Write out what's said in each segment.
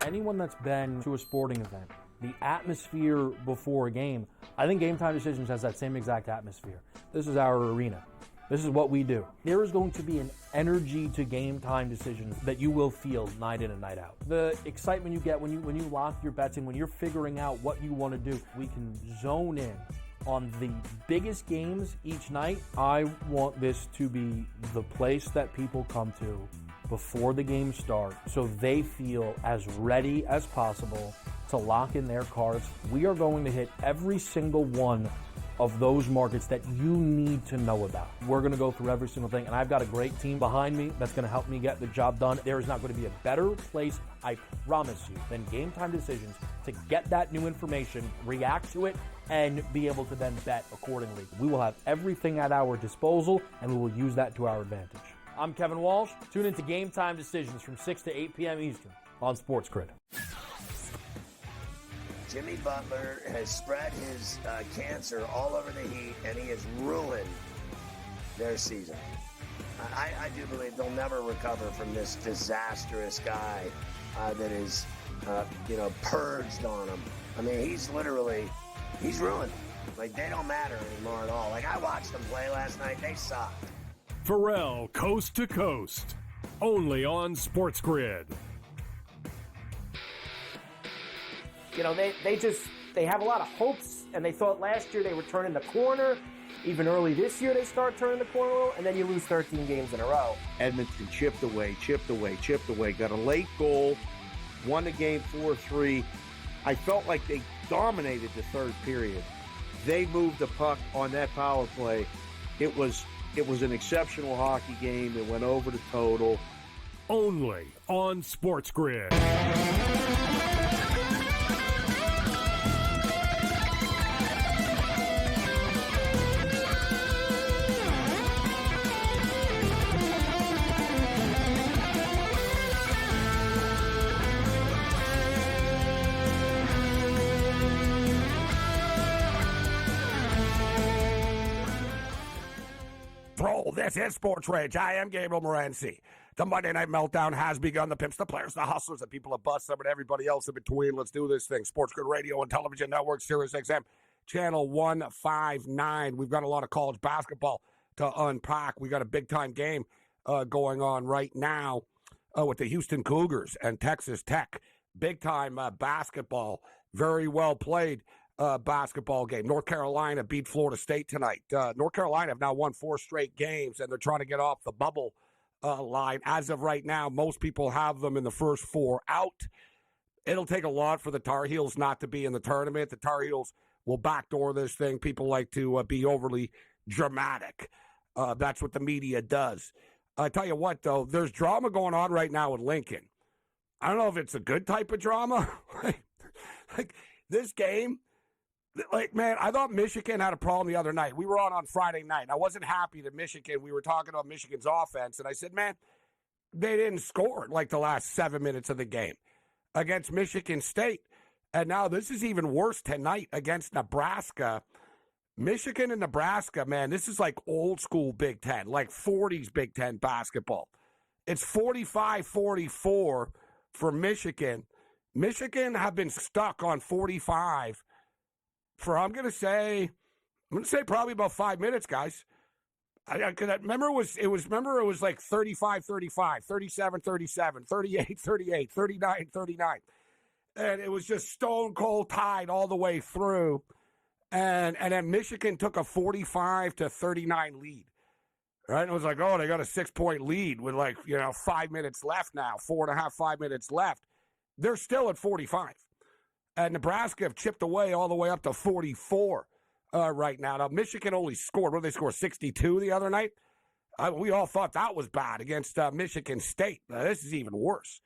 Anyone that's been to a sporting event, the atmosphere before a game, I think Game Time Decisions has that same exact atmosphere. This is our arena. This is what we do. There is going to be an energy to Game Time Decisions that you will feel night in and night out. The excitement you get when you lock your bets in, when you're figuring out what you want to do, we can zone in on the biggest games each night. I want this to be the place that people come to before the games start so they feel as ready as possible to lock in their cards. We are going to hit every single one of those markets that you need to know about. We're going to go through every single thing, and I've got a great team behind me that's going to help me get the job done. There is not going to be a better place, I promise you, than Game Time Decisions to get that new information, react to it, and be able to then bet accordingly. We will have everything at our disposal, and we will use that to our advantage. I'm Kevin Walsh. Tune into Game Time Decisions from 6 to 8 p.m. Eastern on SportsGrid. Jimmy Butler has spread his cancer all over the Heat, and he has ruined their season. I do believe they'll never recover from this disastrous guy that is, purged on them. I mean, he's ruined. Like, they don't matter anymore at all. Like, I watched them play last night. They sucked. Pharrell, Coast to Coast, only on SportsGrid. You know, they have a lot of hopes, and they thought last year they were turning the corner. Even early this year they start turning the corner a little, and then you lose 13 games in a row. Edmonton chipped away. Got a late goal, won the game 4-3. I felt like they dominated the third period. They moved the puck on that power play. It was an exceptional hockey game. It went over the total. Only on SportsGrid. This is SportsRage. I am Gabriel Morency. The Monday Night Meltdown has begun. The pimps, the players, the hustlers, the people that bust them, and everybody else in between. Let's do this thing. SportsGrid Radio and Television Network, Sirius XM, Channel 159. We've got a lot of college basketball to unpack. We got a big-time game going on right now with the Houston Cougars and Texas Tech. Big-time basketball. Very well played. Basketball game. North Carolina beat Florida State tonight. North Carolina have now won 4 straight games, and they're trying to get off the bubble line. As of right now, most people have them in the first 4 out. It'll take a lot for the Tar Heels not to be in the tournament. The Tar Heels will backdoor this thing. People like to be overly dramatic. That's what the media does. I tell you what, though, there's drama going on right now in Lincoln. I don't know if it's a good type of drama. like this game. Like, man, I thought Michigan had a problem the other night. We were on Friday night. I wasn't happy that Michigan, we were talking about Michigan's offense, and I said, man, they didn't score like the last 7 minutes of the game against Michigan State. And now this is even worse tonight against Nebraska. Michigan and Nebraska, man, this is like old school Big Ten, like 40s Big Ten basketball. It's 45-44 for Michigan. Michigan have been stuck on 45 for, I'm going to say probably about 5 minutes, guys. I remember it was like 35-35, 37-37, 38-38, 39-39. And it was just stone cold tied all the way through. And then Michigan took a 45-39 lead. Right? And it was like, oh, they got a 6-point lead with 5 minutes left now, 4.5, 5 minutes left. They're still at 45. And Nebraska have chipped away all the way up to 44 right now. Now, Michigan only scored, what did they score, 62 the other night? We all thought that was bad against Michigan State. This is even worse.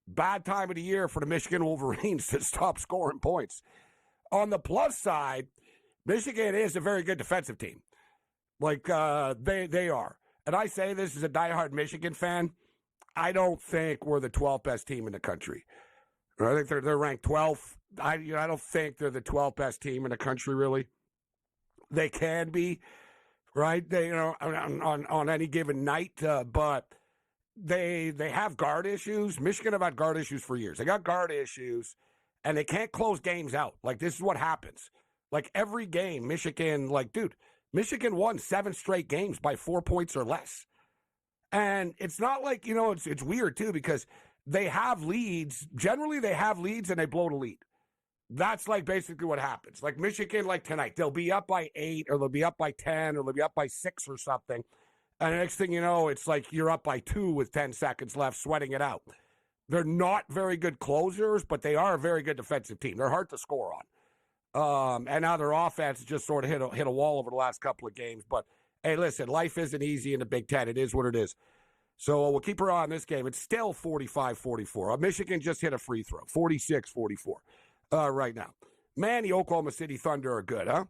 Bad time of the year for the Michigan Wolverines to stop scoring points. On the plus side, Michigan is a very good defensive team. They are. And I say this as a diehard Michigan fan. I don't think we're the 12th best team in the country. I think they're ranked 12th. I don't think they're the 12th best team in the country, really. They can be, right? They, on any given night, but they have guard issues. Michigan have had guard issues for years. They got guard issues, and they can't close games out. Like, this is what happens. Like, every game, Michigan, Michigan won 7 straight games by 4 points or less. And it's not like, it's weird, too, because they have leads. Generally, they have leads, and they blow the lead. That's, basically what happens. Like, Michigan, tonight, they'll be up by 8, or they'll be up by 10, or they'll be up by 6 or something. And the next thing you know, it's like you're up by 2 with 10 seconds left, sweating it out. They're not very good closers, but they are a very good defensive team. They're hard to score on. And now their offense just sort of hit a wall over the last couple of games. But, hey, listen, life isn't easy in the Big Ten. It is what it is. So we'll keep our eye on this game. It's still 45-44. Michigan just hit a free throw, 46-44 right now. Man, the Oklahoma City Thunder are good, huh?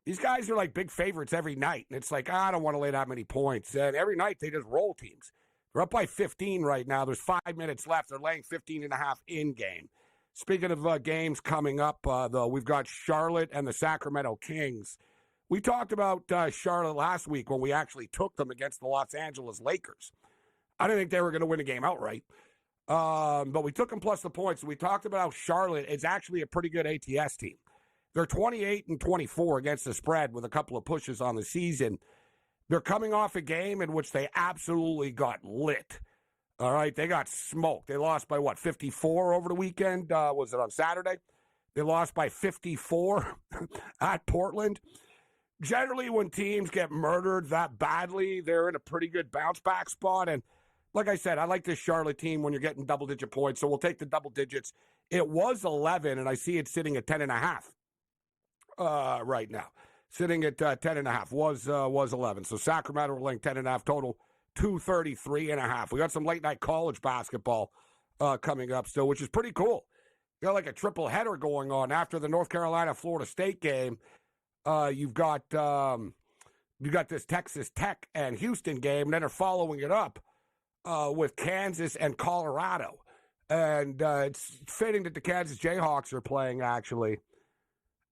These guys are like big favorites every night. And it's like, I don't want to lay that many points. And every night they just roll teams. They're up by 15 right now. There's 5 minutes left. They're laying 15.5 in game. Speaking of games coming up, though, we've got Charlotte and the Sacramento Kings. We talked about Charlotte last week when we actually took them against the Los Angeles Lakers. I didn't think they were going to win a game outright. But we took them plus the points. We talked about how Charlotte is actually a pretty good ATS team. They're 28-24 against the spread with a couple of pushes on the season. They're coming off a game in which they absolutely got lit. All right, they got smoked. They lost by, 54 over the weekend? Was it on Saturday? They lost by 54 at Portland. Generally, when teams get murdered that badly, they're in a pretty good bounce-back spot. And like I said, I like this Charlotte team when you're getting double-digit points, so we'll take the double digits. It was 11, and I see it sitting at 10.5 right now. Sitting at 10.5 was 11. So Sacramento are laying 10.5 total, 233.5. We got some late night college basketball coming up still, which is pretty cool. You got like a triple header going on after the North Carolina Florida State game. You've got this Texas Tech and Houston game, and then they're following it up with Kansas and Colorado. And it's fitting that the Kansas Jayhawks are playing actually,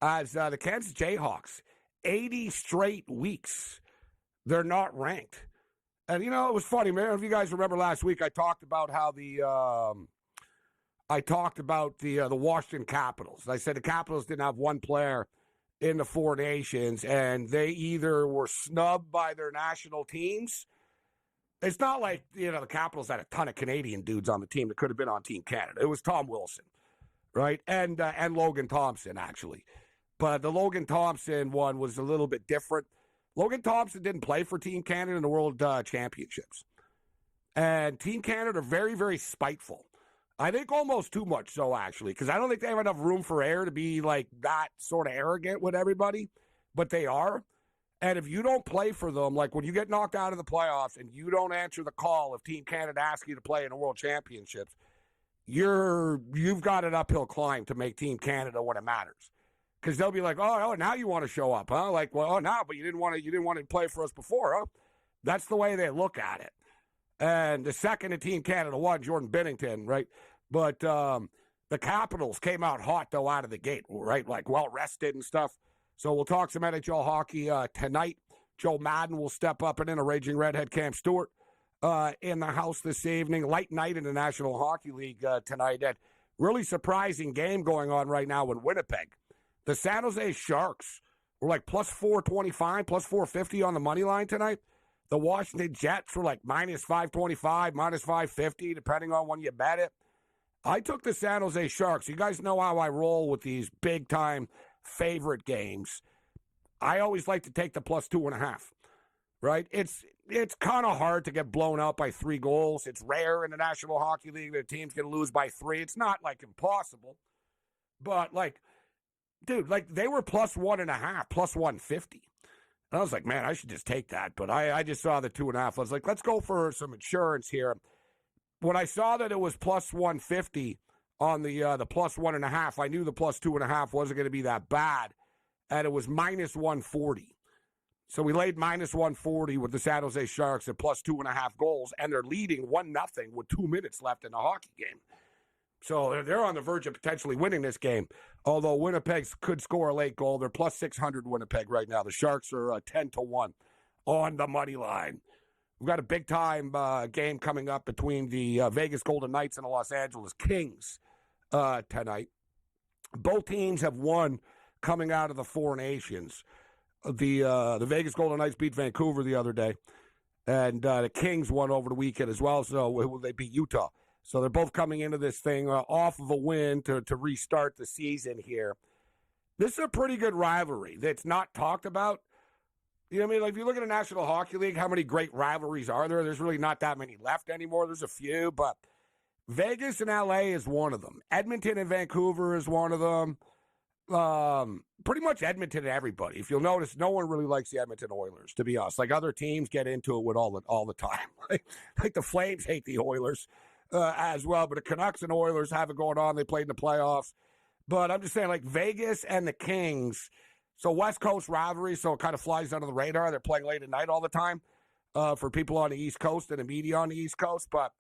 as the Kansas Jayhawks. 80 straight weeks, they're not ranked. And, it was funny, man. If you guys remember last week, I talked about how the Washington Capitals. I said the Capitals didn't have one player in the 4 nations, and they either were snubbed by their national teams. It's not like, the Capitals had a ton of Canadian dudes on the team that could have been on Team Canada. It was Tom Wilson, right? And Logan Thompson, actually. But the Logan Thompson one was a little bit different. Logan Thompson didn't play for Team Canada in the World Championships. And Team Canada are very, very spiteful. I think almost too much so, actually, because I don't think they have enough room for air to be like that sort of arrogant with everybody. But they are. And if you don't play for them, like when you get knocked out of the playoffs and you don't answer the call if Team Canada asks you to play in the World Championships, you've got an uphill climb to make Team Canada when it matters. Because they'll be like, oh, now you want to show up, huh? Like, well, now, but you didn't want to play for us before, huh? That's the way they look at it. And the second that Team Canada won, Jordan Binnington, right? But the Capitals came out hot, though, out of the gate, right? Like, well-rested and stuff. So we'll talk some NHL hockey tonight. Joe Madden will step up, and then a Raging Redhead Cam Stewart in the house this evening. Light night in the National Hockey League tonight. That really surprising game going on right now in Winnipeg. The San Jose Sharks were like plus 425, plus 450 on the money line tonight. The Washington Jets were like minus 525, minus 550, depending on when you bet it. I took the San Jose Sharks. You guys know how I roll with these big-time favorite games. I always like to take the plus 2.5, right? It's kind of hard to get blown out by 3 goals. It's rare in the National Hockey League that a team's going to lose by 3. It's not, like, impossible. But, like, dude, like, they were plus 1.5, plus 150. And I was like, man, I should just take that. But I just saw the 2.5. I was like, let's go for some insurance here. When I saw that it was plus 150 on the plus 1.5, I knew the plus 2.5 wasn't going to be that bad. And it was minus 140. So we laid minus 140 with the San Jose Sharks at plus 2.5 goals. And they're leading 1-0 with 2 minutes left in the hockey game. So they're on the verge of potentially winning this game. Although Winnipeg could score a late goal. They're plus 600 Winnipeg right now. The Sharks are 10-1 on the money line. We've got a big-time game coming up between the Vegas Golden Knights and the Los Angeles Kings tonight. Both teams have won coming out of the Four Nations. The Vegas Golden Knights beat Vancouver the other day, and the Kings won over the weekend as well, so they beat Utah. So they're both coming into this thing off of a win to restart the season here. This is a pretty good rivalry that's not talked about. You know what I mean? Like, if you look at the National Hockey League, how many great rivalries are there? There's really not that many left anymore. There's a few, but Vegas and L.A. is one of them. Edmonton and Vancouver is one of them. Pretty much Edmonton and everybody. If you'll notice, no one really likes the Edmonton Oilers, to be honest. Like, other teams get into it with all the time. Like the Flames hate the Oilers as well, but the Canucks and Oilers have it going on. They played in the playoffs. But I'm just saying, like, Vegas and the Kings, so West Coast rivalry, so it kind of flies under the radar. They're playing late at night all the time for people on the East Coast and the media on the East Coast. But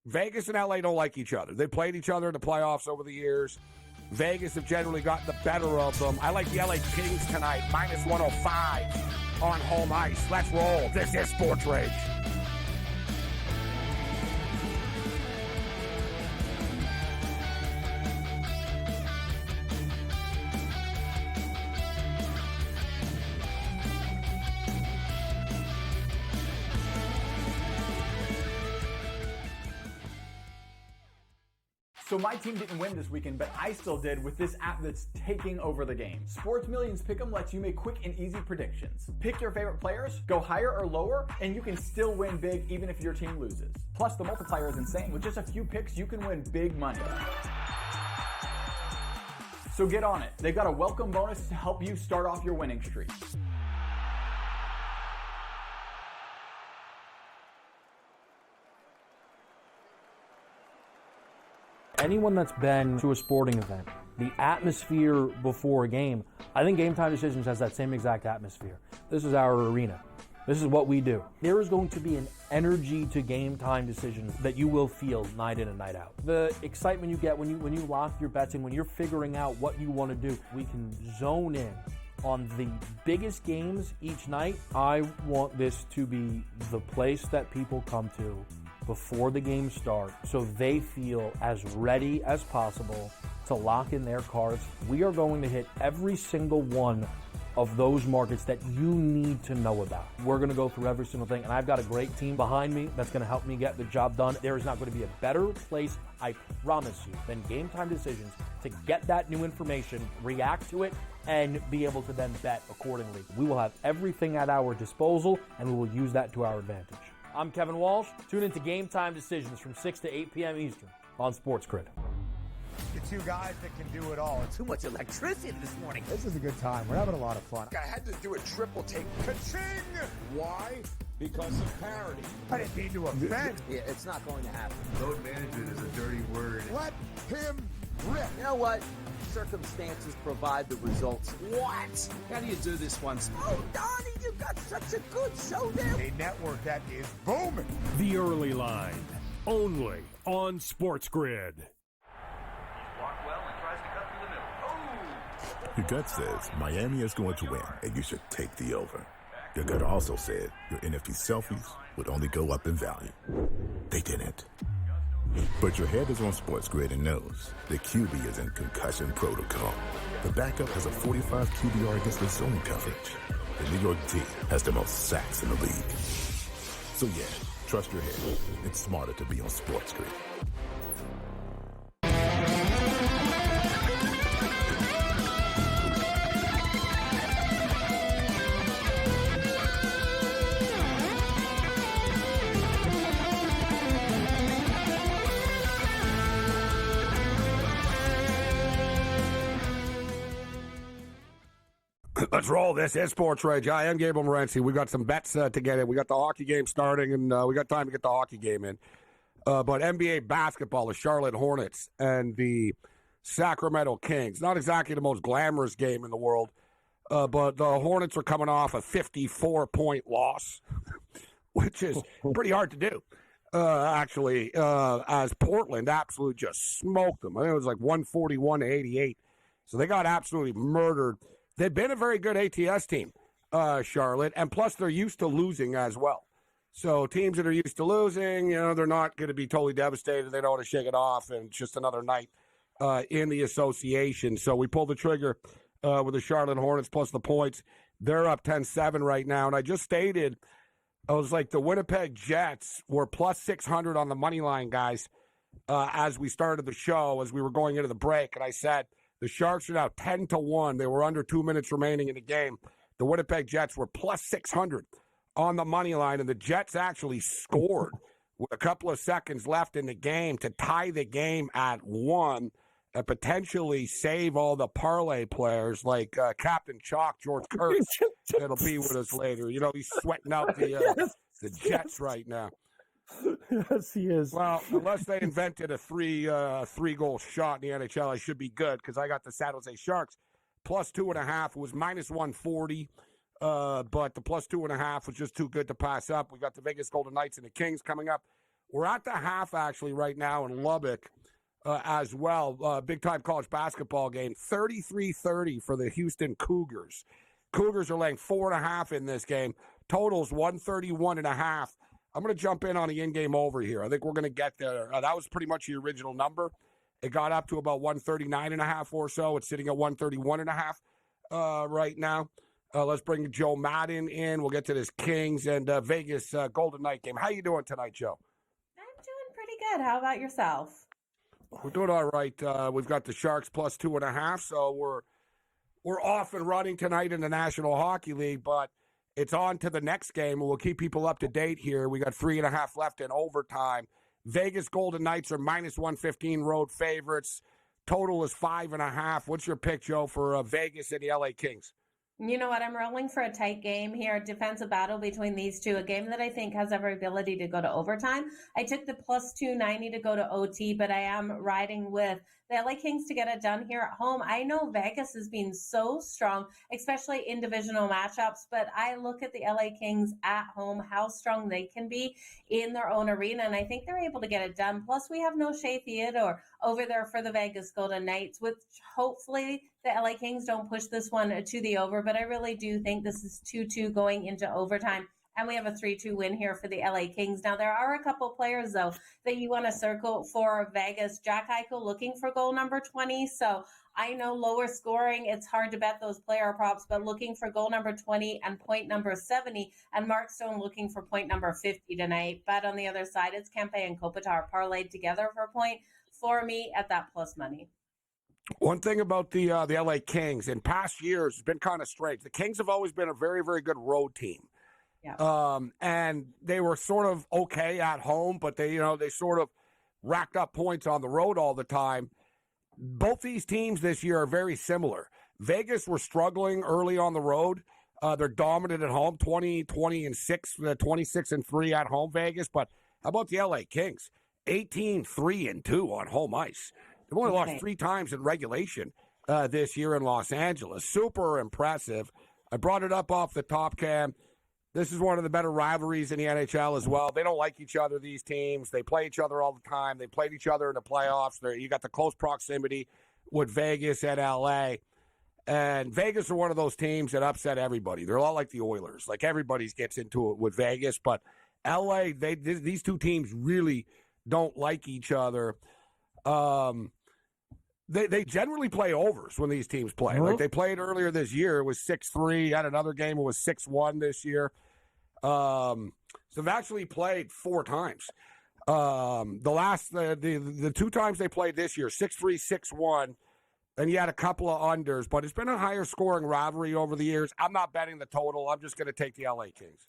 Vegas and LA don't like each other. They played each other in the playoffs over the years. Vegas have generally gotten the better of them. I like the LA Kings tonight, minus 105 on home ice. Let's roll. This is Sports Rage. So my team didn't win this weekend, but I still did with this app that's taking over the game. Sports Millions Pick'em lets you make quick and easy predictions. Pick your favorite players, go higher or lower, and you can still win big even if your team loses. Plus, the multiplier is insane. With just a few picks, you can win big money. So get on it. They've got a welcome bonus to help you start off your winning streak. Anyone that's been to a sporting event, the atmosphere before a game, I think Game Time Decisions has that same exact atmosphere. This is our arena. This is what we do. There is going to be an energy to Game Time Decisions that you will feel night in and night out. The excitement you get when you lock your bets in, when you're figuring out what you want to do, we can zone in on the biggest games each night. I want this to be the place that people come to before the game starts so they feel as ready as possible to lock in their cards. We are going to hit every single one of those markets that you need to know about. We're going to go through every single thing, and I've got a great team behind me that's going to help me get the job done. There is not going to be a better place, I promise you, than Game Time Decisions to get that new information, react to it, and be able to then bet accordingly. We will have everything at our disposal, and we will use that to our advantage. I'm Kevin Walsh. Tune into Game Time Decisions from 6 to 8 p.m. Eastern on SportsGrid. The two guys that can do it all. Too much electricity this morning. This is a good time. We're having a lot of fun. I had to do a triple take. Ka-ching! Why? Because of parity. I didn't mean to offend. Yeah, it's not going to happen. Load management is a dirty word. Let him rip. You know what? Circumstances provide the results. What? How do you do this once? Oh, Donnie, you got such a good show there. A network that is booming. The Early Line, only on SportsGrid. Your gut says Miami is going to win, and you should take the over. Your gut also said your NFT selfies would only go up in value. They didn't. But your head is on SportsGrid and knows the QB is in concussion protocol. The backup has a 45 QBR against the zone coverage. The New York D has the most sacks in the league. So yeah, trust your head. It's smarter to be on SportsGrid. Let's roll. This is Sports Rage. I am Gabriel Morency. We got some bets to get in. We got the hockey game starting, and we got time to get the hockey game in. But NBA basketball, the Charlotte Hornets and the Sacramento Kings. Not exactly the most glamorous game in the world, but the Hornets are coming off a 54-point loss, which is pretty hard to do, actually, as Portland absolutely just smoked them. I think it was like 141-88. So they got absolutely murdered. They've been a very good ATS team, Charlotte, and plus they're used to losing as well. So teams that are used to losing, they're not going to be totally devastated. They don't want to shake it off, and it's just another night in the association. So we pulled the trigger with the Charlotte Hornets plus the points. They're up 10-7 right now. And I just stated, I was like, the Winnipeg Jets were plus 600 on the money line, guys, as we started the show, as we were going into the break. And I said, the Sharks are now 10-1. They were under 2 minutes remaining in the game. The Winnipeg Jets were plus 600 on the money line, and the Jets actually scored with a couple of seconds left in the game to tie the game at 1 and potentially save all the parlay players like Captain Chalk, George Kurtz, that'll be with us later. He's sweating out the Jets right now. Yes, he is. Well, unless they invented a three-goal shot in the NHL, I should be good because I got the San Jose Sharks plus 2.5. It was minus 140, but the plus 2.5 was just too good to pass up. We got the Vegas Golden Knights and the Kings coming up. We're at the half, actually, right now in Lubbock as well. Big-time college basketball game, 33-30 for the Houston Cougars. Cougars are laying 4.5 in this game. Totals 131.5. I'm going to jump in on the in-game over here. I think we're going to get there. That was pretty much the original number. It got up to about 139.5 or so. It's sitting at 131.5 right now. Let's bring Joe Madden in. We'll get to this Kings and Vegas Golden Knight game. How you doing tonight, Joe? I'm doing pretty good. How about yourself? We're doing all right. We've got the Sharks plus 2.5, so we're off and running tonight in the National Hockey League, but it's on to the next game, and we'll keep people up to date here. We got 3.5 left in overtime. Vegas Golden Knights are minus 115 road favorites. Total is 5.5. What's your pick, Joe, for Vegas and the LA Kings? You know what? I'm rolling for a tight game here. Defensive battle between these two. A game that I think has every ability to go to overtime. I took the plus 290 to go to OT, but I am riding with the LA Kings to get it done here at home. I know Vegas has been so strong, especially in divisional matchups, but I look at the LA Kings at home, how strong they can be in their own arena, and I think they're able to get it done. Plus, we have no Shea Theodore over there for the Vegas Golden Knights, which hopefully the LA Kings don't push this one to the over, but I really do think this is 2-2 going into overtime. And we have a 3-2 win here for the LA Kings. Now, there are a couple players, though, that you want to circle for Vegas. Jack Eichel looking for goal number 20. So I know lower scoring, it's hard to bet those player props, but looking for goal number 20 and point number 70. And Mark Stone looking for point number 50 tonight. But on the other side, it's Kempe and Kopitar parlayed together for a point for me at that plus money. One thing about the LA Kings in past years has been kind of strange. The Kings have always been a very, very good road team. Yeah. And they were sort of okay at home, but they sort of racked up points on the road all the time. Both these teams this year are very similar. Vegas were struggling early on the road. They're dominant at home, 20-6, 26-3 at home, Vegas. But how about the LA Kings? 18-3-2 on home ice. They've only lost 3 times in regulation this year in Los Angeles. Super impressive. I brought it up off the top, Cam. This is one of the better rivalries in the NHL as well. They don't like each other, these teams. They play each other all the time. They played each other in the playoffs. You got the close proximity with Vegas and L.A. And Vegas are one of those teams that upset everybody. They're a lot like the Oilers. Like, everybody gets into it with Vegas. But L.A., these two teams really don't like each other. They generally play overs when these teams play. Mm-hmm. Like, they played earlier this year. It was 6-3. Had another game. It was 6-1 this year. So they've actually played 4 times. The 2 times they played this year, 6-3, 6-1. And you had a couple of unders. But it's been a higher scoring rivalry over the years. I'm not betting the total. I'm just going to take the LA Kings.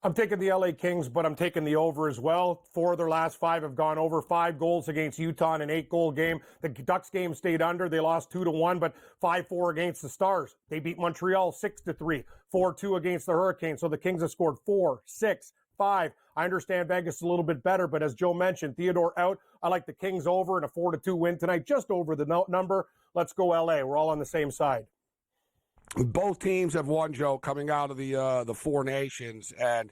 I'm taking the LA Kings, but I'm taking the over as well. 4 of their last 5 have gone over. 5 goals against Utah in an 8-goal game. The Ducks game stayed under. They lost 2-1, but 5-4 against the Stars. They beat Montreal 6-3, 4-2 against the Hurricanes. So the Kings have scored 4, 6, 5. I understand Vegas is a little bit better, but as Joe mentioned, Theodore out. I like the Kings over and a 4-2 win tonight, just over the number. Let's go LA. We're all on the same side. Both teams have won, Joe, coming out of the 4 nations, and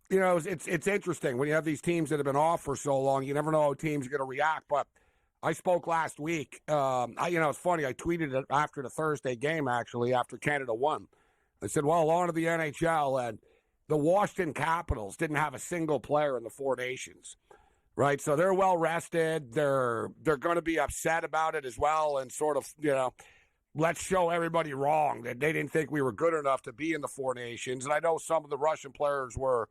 it's interesting when you have these teams that have been off for so long. You never know how teams are going to react. But I spoke last week. It's funny. I tweeted it after the Thursday game, actually, after Canada won. I said, "Well, on to the NHL," and the Washington Capitals didn't have a single player in the Four Nations, right? So they're well rested. They're going to be upset about it as well, and sort of, let's show everybody wrong that they didn't think we were good enough to be in the Four Nations. And I know some of the Russian players were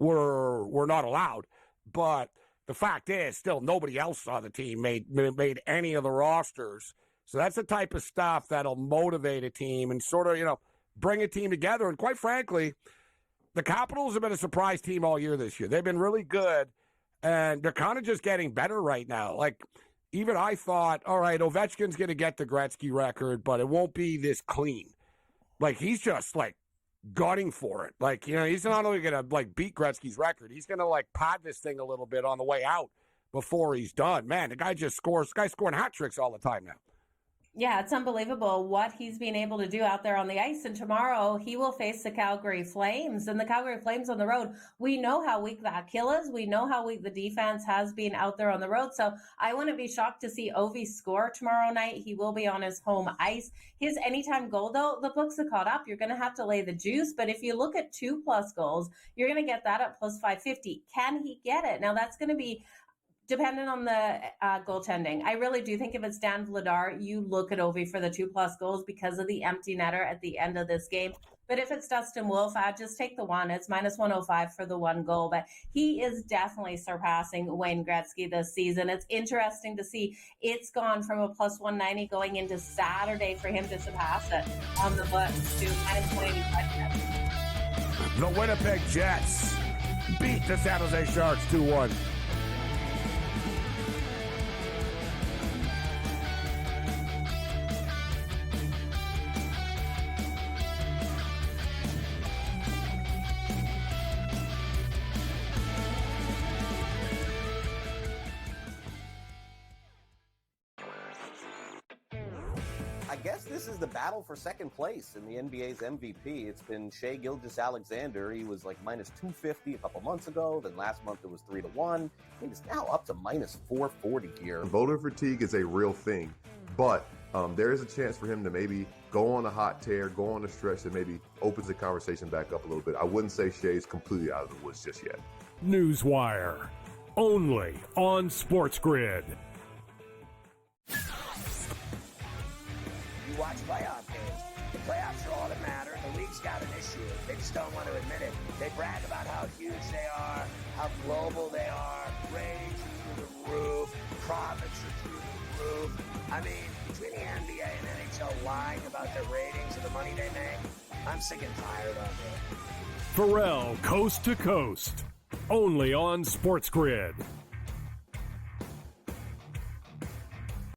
not allowed, but the fact is, still nobody else on the team made any of the rosters. So that's the type of stuff that'll motivate a team and sort of, bring a team together. And quite frankly, the Capitals have been a surprise team all year this year. They've been really good, and they're kind of just getting better right now. Like, even I thought, all right, Ovechkin's going to get the Gretzky record, but it won't be this clean. Like, he's just, gunning for it. Like, he's not only going to, beat Gretzky's record, he's going to, pad this thing a little bit on the way out before he's done. Man, the guy just scores. The guy's scoring hat tricks all the time now. Yeah, it's unbelievable what he's been able to do out there on the ice. And tomorrow he will face the Calgary Flames. And the Calgary Flames on the road, we know how weak that kill is. We know how weak the defense has been out there on the road. So I wouldn't be shocked to see Ovi score tomorrow night. He will be on his home ice. His anytime goal, though, the books are caught up. You're going to have to lay the juice. But if you look at 2+ goals, you're going to get that at plus 550. Can he get it? Now, that's going to be dependent on the goaltending. I really do think if it's Dan Vladar, you look at Ovi for the 2+ goals because of the empty netter at the end of this game. But if it's Dustin Wolf, I'd just take the one. It's minus 105 for the 1 goal. But he is definitely surpassing Wayne Gretzky this season. It's interesting to see it's gone from a plus 190 going into Saturday for him to surpass it on the books to minus 185. The Winnipeg Jets beat the San Jose Sharks 2-1. I guess this is the battle for second place in the NBA's MVP. It's been Shai Gilgeous-Alexander. He was minus 250 a couple months ago. Then last month it was 3-1. He's now up to minus 440 here. Voter fatigue is a real thing, but there is a chance for him to maybe go on a hot tear, go on a stretch that maybe opens the conversation back up a little bit. I wouldn't say Shai's completely out of the woods just yet. Newswire, only on SportsGrid. You watch playoff games. The playoffs are all that matter. The league's got an issue. They just don't want to admit it. They brag about how huge they are, how global they are. Ratings are through the roof. Profits are through the roof. I mean, between the NBA and NHL lying about their ratings and the money they make, I'm sick and tired of it. Pharrell, coast to coast, only on SportsGrid.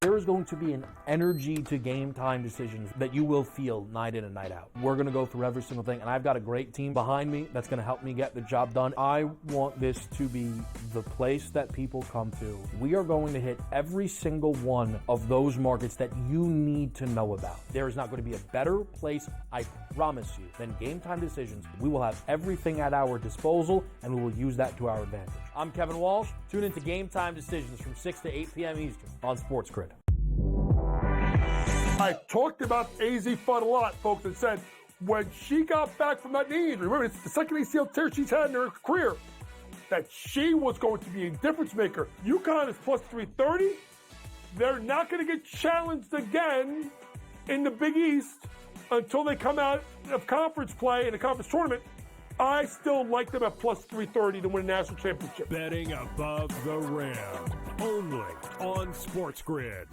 There is going to be an energy to game time decisions that you will feel night in and night out. We're going to go through every single thing, and I've got a great team behind me that's going to help me get the job done. I want this to be the place that people come to. We are going to hit every single one of those markets that you need to know about. There is not going to be a better place, I promise you, than Game Time Decisions. We will have everything at our disposal, and we will use that to our advantage. I'm Kevin Walsh. Tune into Game Time Decisions from 6 to 8 p.m. Eastern on SportsGrid. I talked about AZ Fudd a lot, folks, and said when she got back from that knee injury, remember, it's the second ACL tear she's had in her career, that she was going to be a difference maker. UConn is plus 330. They're not going to get challenged again in the Big East until they come out of conference play in a conference tournament. I still like them at plus 330 to win a national championship. Betting above the rim, only on SportsGrid.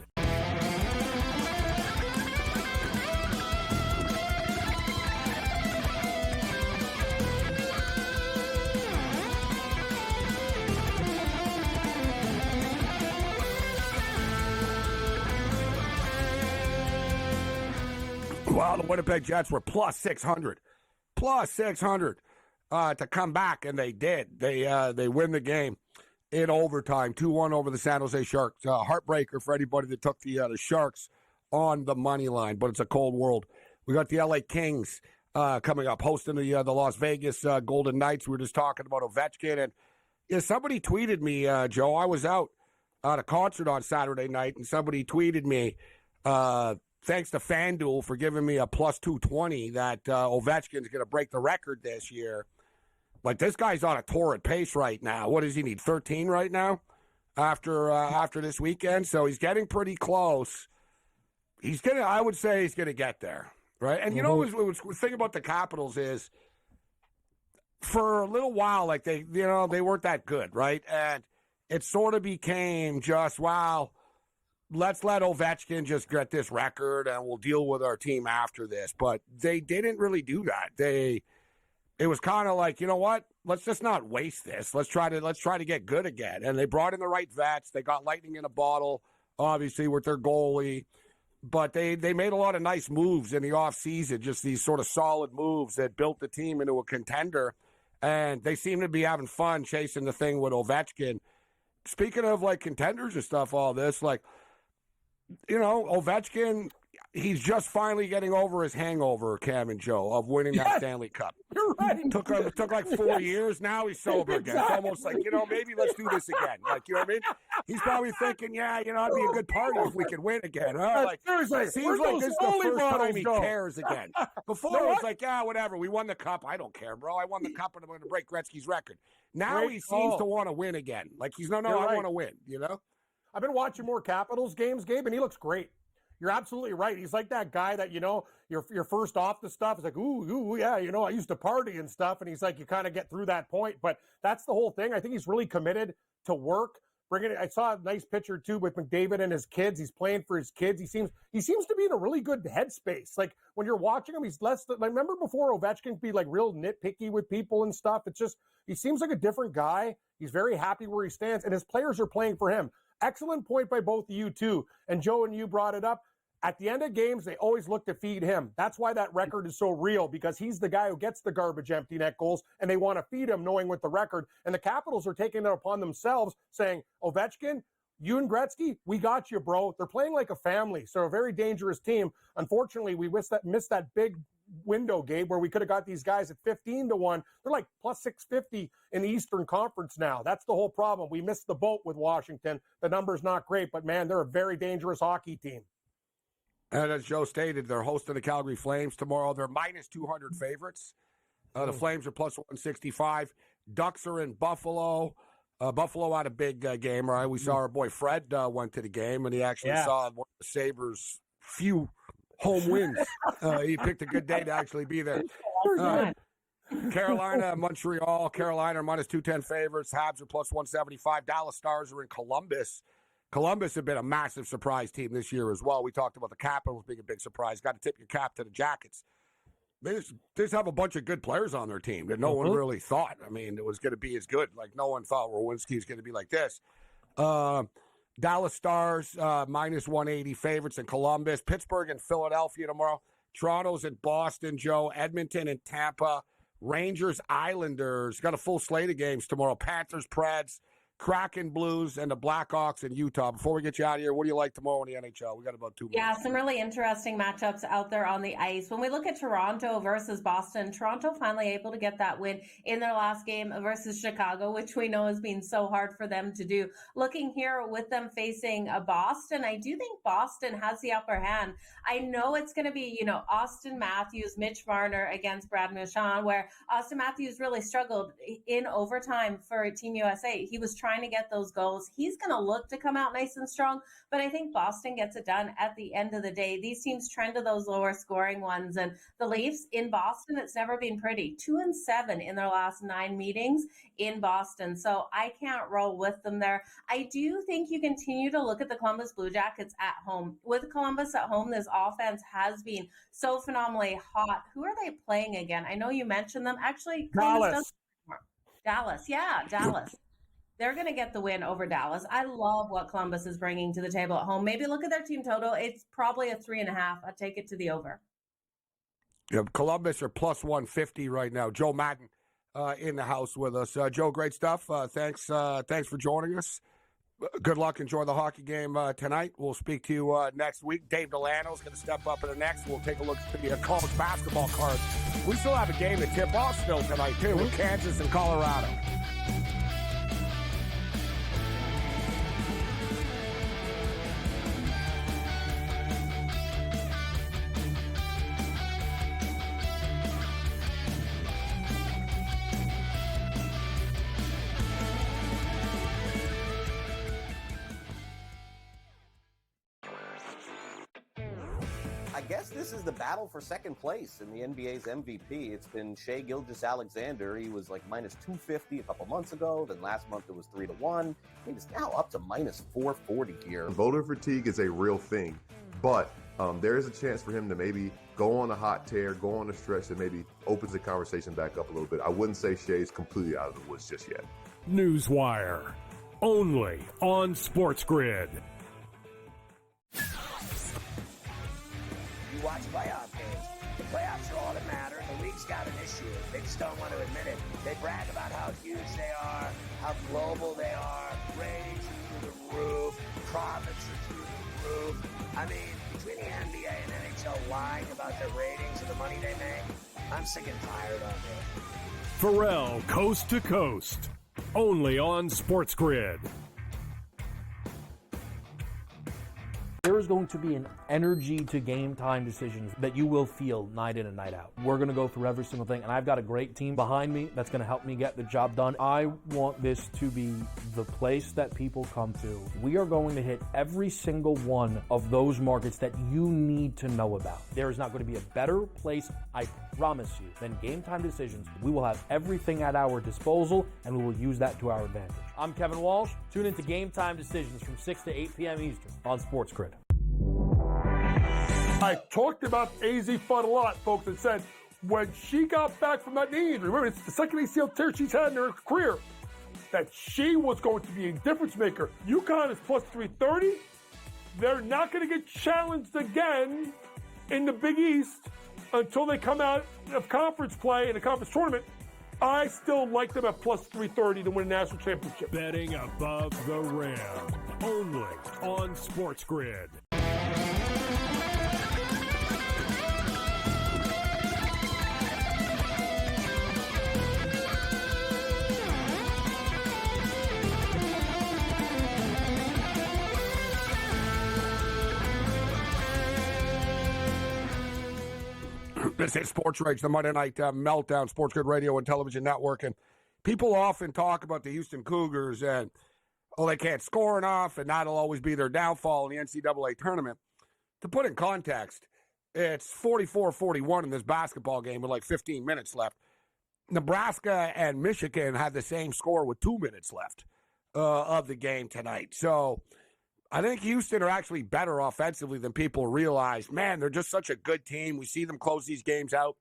Well, the Winnipeg Jets were plus 600 to come back, and they did. They win the game in overtime, 2-1 over the San Jose Sharks. Heartbreaker for anybody that took the Sharks on the money line, but it's a cold world. We got the LA Kings coming up, hosting the Las Vegas Golden Knights. We were just talking about Ovechkin, and somebody tweeted me, Joe. I was out at a concert on Saturday night, and somebody tweeted me, thanks to FanDuel for giving me a plus 220 that Ovechkin's going to break the record this year. Like, this guy's on a torrid pace right now. What does he need, 13 right now after this weekend? So he's getting pretty close. I would say he's going to get there, right? And, you know, the thing about the Capitals is, for a little while, like, they weren't that good, right? And it sort of became just, wow, let's let Ovechkin just get this record and we'll deal with our team after this. But they didn't really do that. It was kind of like, you know what? Let's just not waste this. Let's try to get good again. And they brought in the right vets. They got lightning in a bottle, obviously, with their goalie. But they made a lot of nice moves in the offseason, just these sort of solid moves that built the team into a contender. And they seem to be having fun chasing the thing with Ovechkin. Speaking of, like, contenders and stuff, all this, like, you know, Ovechkin, he's just finally getting over his hangover, Cam and Joe, of winning that Stanley Cup. You're right. Took like 4 years. Now he's sober again. It's almost like, you know, maybe let's do this again. Like, you know what I mean? He's probably thinking, yeah, you know, it'd be a good party if we could win again. Huh? Like, it seems like this is the first time he cares again. Before it was like, yeah, whatever. We won the cup. I don't care, bro. I won the cup and I'm going to break Gretzky's record. Now he seems to want to win again. Like, he's I want to win, you know? I've been watching more Capitals games, Gabe, and he looks great. You're absolutely right. He's like that guy that, you know, you're first off the stuff. It's like, ooh, yeah, you know, I used to party and stuff. And he's like, you kind of get through that point. But that's the whole thing. I think he's really committed to work. I saw a nice picture, too, with McDavid and his kids. He's playing for his kids. He seems to be in a really good headspace. Like, when you're watching him, he's less. Like, remember before Ovechkin could be, like, real nitpicky with people and stuff? It's just, he seems like a different guy. He's very happy where he stands. And his players are playing for him. Excellent point by both of you, too. And Joe and you brought it up. At the end of games, they always look to feed him. That's why that record is so real, because he's the guy who gets the garbage empty net goals, and they want to feed him knowing with the record. And the Capitals are taking it upon themselves, saying, Ovechkin, you and Gretzky, we got you, bro. They're playing like a family, so a very dangerous team. Unfortunately, we missed that big window, Gabe, where we could have got these guys at 15-1. They're like plus 650 in the Eastern Conference now. That's the whole problem. We missed the boat with Washington. The number's not great, but, man, they're a very dangerous hockey team. And as Joe stated, they're hosting the Calgary Flames tomorrow. They're minus 200 favorites. The Flames are plus 165. Ducks are in Buffalo. Buffalo had a big game, right? We saw our boy Fred went to the game, and he actually saw one of the Sabres' few home wins. He picked a good day to actually be there. Carolina, Montreal. Carolina are minus 210 favorites. Habs are plus 175. Dallas Stars are in Columbus. Columbus have been a massive surprise team this year as well. We talked about the Capitals being a big surprise. Got to tip your cap to the Jackets. They just have a bunch of good players on their team that no one really thought. I mean, it was going to be as good. Like, no one thought Rowinski was going to be like this. Dallas Stars, minus 180 favorites in Columbus. Pittsburgh and Philadelphia tomorrow. Toronto's in Boston, Joe. Edmonton and Tampa. Rangers, Islanders. Got a full slate of games tomorrow. Panthers, Preds. Kraken, Blues, and the Blackhawks in Utah. Before we get you out of here, what do you like tomorrow in the NHL? We got about 2 minutes. Yeah, some really interesting matchups out there on the ice. When we look at Toronto versus Boston, Toronto finally able to get that win in their last game versus Chicago, which we know has been so hard for them to do. Looking here with them facing Boston, I do think Boston has the upper hand. I know it's going to be, you know, Austin Matthews, Mitch Marner against Brad Marchand, where Austin Matthews really struggled in overtime for Team USA. He was trying to get those goals. He's going to look to come out nice and strong, but I think Boston gets it done at the end of the day. These teams trend to those lower scoring ones, and the Leafs in Boston, it's never been pretty. 2-7 in their last 9 meetings in Boston, so I can't roll with them there. I do think you continue to look at the Columbus Blue Jackets at home. With Columbus at home, this offense has been so phenomenally hot. Who are they playing again? I know you mentioned them. Actually, Dallas. Dallas. They're going to get the win over Dallas. I love what Columbus is bringing to the table at home. Maybe look at their team total. It's probably a 3.5. I'll take it to the over. Yeah, Columbus are plus 150 right now. Joe Madden in the house with us. Joe, great stuff. Thanks for joining us. Good luck. Enjoy the hockey game tonight. We'll speak to you next week. Dave Delano's going to step up in the next. We'll take a look at the college basketball cards. We still have a game to tip off still tonight, too, with Kansas and Colorado. guess this is the battle for second place in the NBA's MVP. It's been Shai Gilgeous-Alexander. He was like minus 250 a couple months ago. Then last month it was 3-1. He's now up to minus 440 here. Voter fatigue is a real thing, but there is a chance for him to maybe go on a hot tear, go on a stretch that maybe opens the conversation back up a little bit. I wouldn't say Shai's completely out of the woods just yet. Newswire, only on SportsGrid. You watch playoff games. The playoffs are all that matter. The league's got an issue. They just don't want to admit it. They brag about how huge they are, how global they are. Ratings are through the roof. Profits are through the roof. I mean, between the NBA and NHL lying about their ratings and the money they make, I'm sick and tired of it. Pharrell, Coast to Coast, only on SportsGrid. There is going to be an energy to game time decisions that you will feel night in and night out. We're going to go through every single thing, and I've got a great team behind me that's going to help me get the job done. I want this to be the place that people come to. We are going to hit every single one of those markets that you need to know about. There is not going to be a better place, I promise you, than Game Time Decisions. We will have everything at our disposal, and we will use that to our advantage. I'm Kevin Walsh. Tune into Game Time Decisions from 6 to 8 p.m. Eastern on SportsGrid. I talked about AZ Fudd a lot, folks, and said when she got back from that knee injury, remember, it's the second ACL tear she's had in her career, that she was going to be a difference maker. UConn is plus 330. They're not going to get challenged again in the Big East until they come out of conference play in a conference tournament. I still like them at plus 330 to win a national championship. Betting above the rim, only on SportsGrid. This is SportsRage, the Monday Night Meltdown, SportsGrid Radio and Television Network. And people often talk about the Houston Cougars and, they can't score enough, and that'll always be their downfall in the NCAA tournament. To put in context, it's 44-41 in this basketball game with like 15 minutes left. Nebraska and Michigan had the same score with 2 minutes left of the game tonight. So I think Houston are actually better offensively than people realize. Man, they're just such a good team. We see them close these games out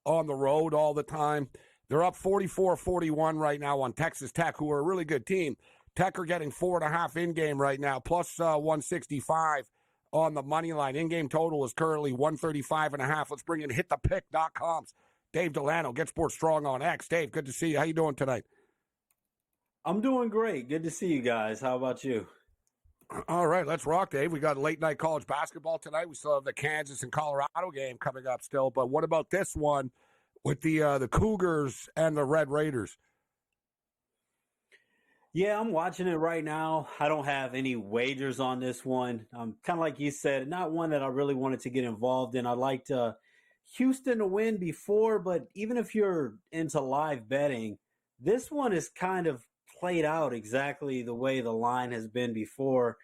on the road all the time. They're up 44-41 right now on Texas Tech, who are a really good team. Tech are getting 4.5 in-game right now, plus 165 on the money line. In-game total is currently 135.5. Let's bring in hitthepick.com's Dave Delano, Get Sports Strong on X. Dave, good to see you. How you doing tonight? I'm doing great. Good to see you guys. How about you? All right, let's rock, Dave. We got late-night college basketball tonight. We still have the Kansas and Colorado game coming up still. But what about this one with the Cougars and the Red Raiders? Yeah, I'm watching it right now. I don't have any wagers on this one. Kind of like you said, not one that I really wanted to get involved in. I liked Houston to win before, but even if you're into live betting, this one is kind of played out exactly the way the line has been before.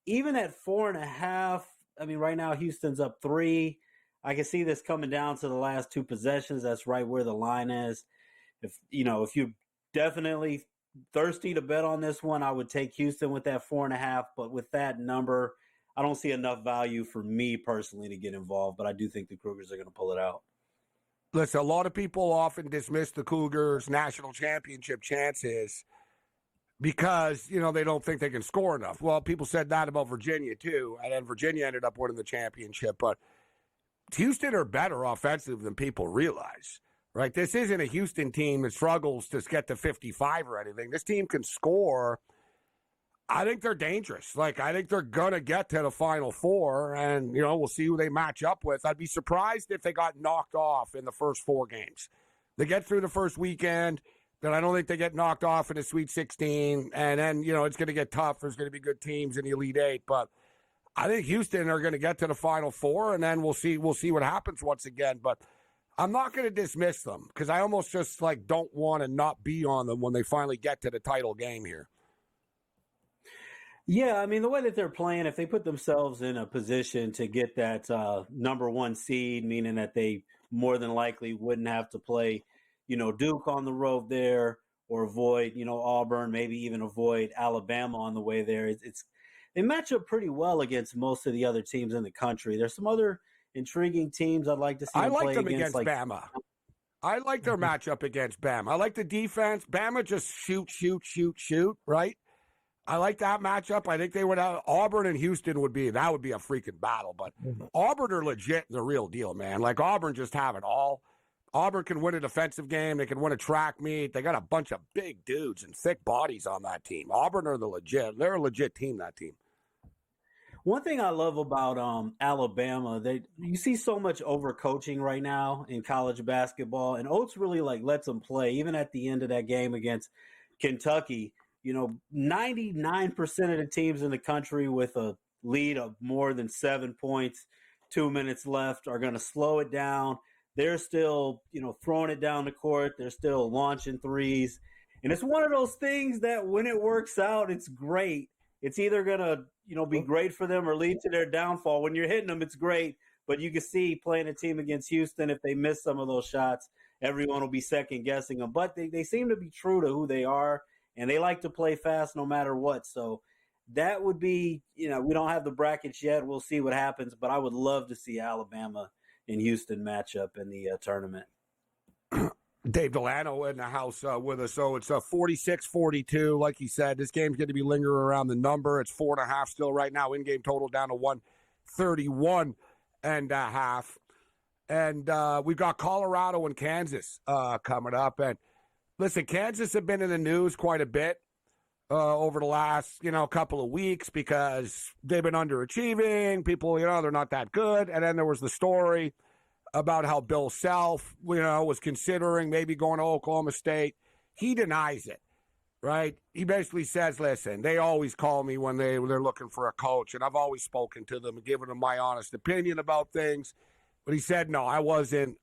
Even at 4.5, I mean, right now Houston's up 3. I can see this coming down to the last 2 possessions. That's right where the line is. If you're definitely thirsty to bet on this one, I would take Houston with that 4.5. But with that number, I don't see enough value for me personally to get involved. But I do think the Cougars are going to pull it out. Listen, a lot of people often dismiss the Cougars' national championship chances because, they don't think they can score enough. Well, people said that about Virginia, too, and then Virginia ended up winning the championship. But Houston are better offensive than people realize, right? This isn't a Houston team that struggles to get to 55 or anything. This team can score. I think they're dangerous. I think they're going to get to the Final Four, and, we'll see who they match up with. I'd be surprised if they got knocked off in the first 4 games. They get through the first weekend, then I don't think they get knocked off in the Sweet 16, and then, it's going to get tough. There's going to be good teams in the Elite 8, but I think Houston are going to get to the Final Four, and then we'll see what happens once again. But I'm not going to dismiss them because I almost just don't want to not be on them when they finally get to the title game here. Yeah, I mean, the way that they're playing, if they put themselves in a position to get that number one seed, meaning that they more than likely wouldn't have to play, Duke on the road there or avoid, Auburn, maybe even avoid Alabama on the way there. They match up pretty well against most of the other teams in the country. There's some other intriguing teams I'd like to see I them like play them against, against Bama. I like their matchup against Bama. I like the defense. Bama just shoot, right? I like that matchup. I think they would have Auburn and Houston would be a freaking battle. But Auburn are legit the real deal, man. Like Auburn just have it all. Auburn can win a defensive game. They can win a track meet. They got a bunch of big dudes and thick bodies on that team. Auburn are they're a legit team, that team. One thing I love about Alabama, you see so much overcoaching right now in college basketball, and Oates really lets them play. Even at the end of that game against Kentucky, 99% of the teams in the country with a lead of more than 7 points, 2 minutes left, are going to slow it down. They're still, throwing it down the court. They're still launching threes. And it's one of those things that when it works out, it's great. It's either going to, be great for them or lead to their downfall. When you're hitting them, it's great. But you can see playing a team against Houston, if they miss some of those shots, everyone will be second guessing them. But they seem to be true to who they are. And they like to play fast no matter what. So that would be, we don't have the brackets yet. We'll see what happens. But I would love to see Alabama and Houston match up in the tournament. Dave Delano in the house with us. So it's 46-42. Like he said, this game's going to be lingering around the number. It's 4.5 still right now. In-game total down to 131.5. And we've got Colorado and Kansas coming up. And listen, Kansas have been in the news quite a bit over the last, couple of weeks because they've been underachieving. People, they're not that good. And then there was the story about how Bill Self, was considering maybe going to Oklahoma State. He denies it, right? He basically says, listen, they always call me when they're looking for a coach, and I've always spoken to them and given them my honest opinion about things. But he said, no, I wasn't,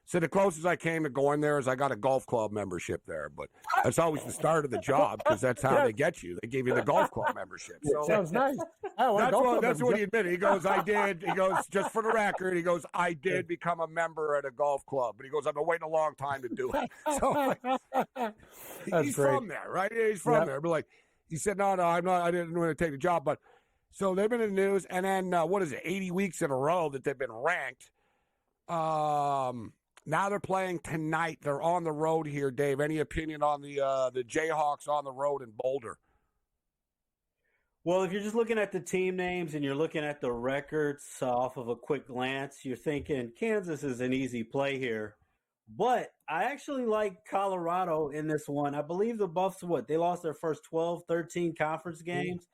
So the closest I came to going there is I got a golf club membership there. But that's always the start of the job because that's how they get you. They give you the golf club membership. So sounds nice. That's what he admitted. He goes, I did. He goes, just for the record, he goes, I did become a member at a golf club. But he goes, I've been waiting a long time to do it. So he's great. from there, right? He's from there. But he said, no, I'm not. I didn't want to take the job. But so they've been in the news. And then, 80 weeks in a row that they've been ranked. Now they're playing tonight. They're on the road here, Dave. Any opinion on the Jayhawks on the road in Boulder? Well, if you're just looking at the team names and you're looking at the records off of a quick glance, you're thinking Kansas is an easy play here. But I actually like Colorado in this one. I believe the Buffs, they lost their first 12, 13 conference games,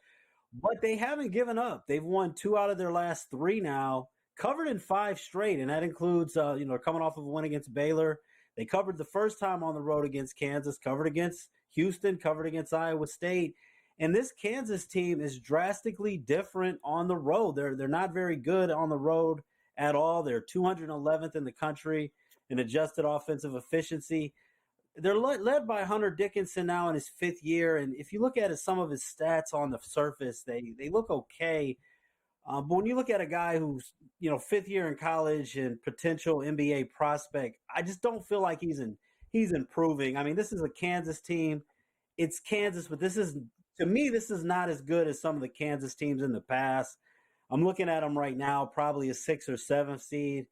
but they haven't given up. They've won 2 out of their last 3 now. Covered in 5 straight, and that includes, coming off of a win against Baylor. They covered the first time on the road against Kansas, covered against Houston, covered against Iowa State. And this Kansas team is drastically different on the road. They're not very good on the road at all. They're 211th in the country in adjusted offensive efficiency. They're led by Hunter Dickinson now in his 5th year, and if you look at some of his stats on the surface, they look okay. But when you look at a guy who's, 5th year in college and potential NBA prospect, I just don't feel like he's improving. I mean, this is a Kansas team. It's Kansas, but this is not as good as some of the Kansas teams in the past. I'm looking at them right now, probably a 6th or 7th seed.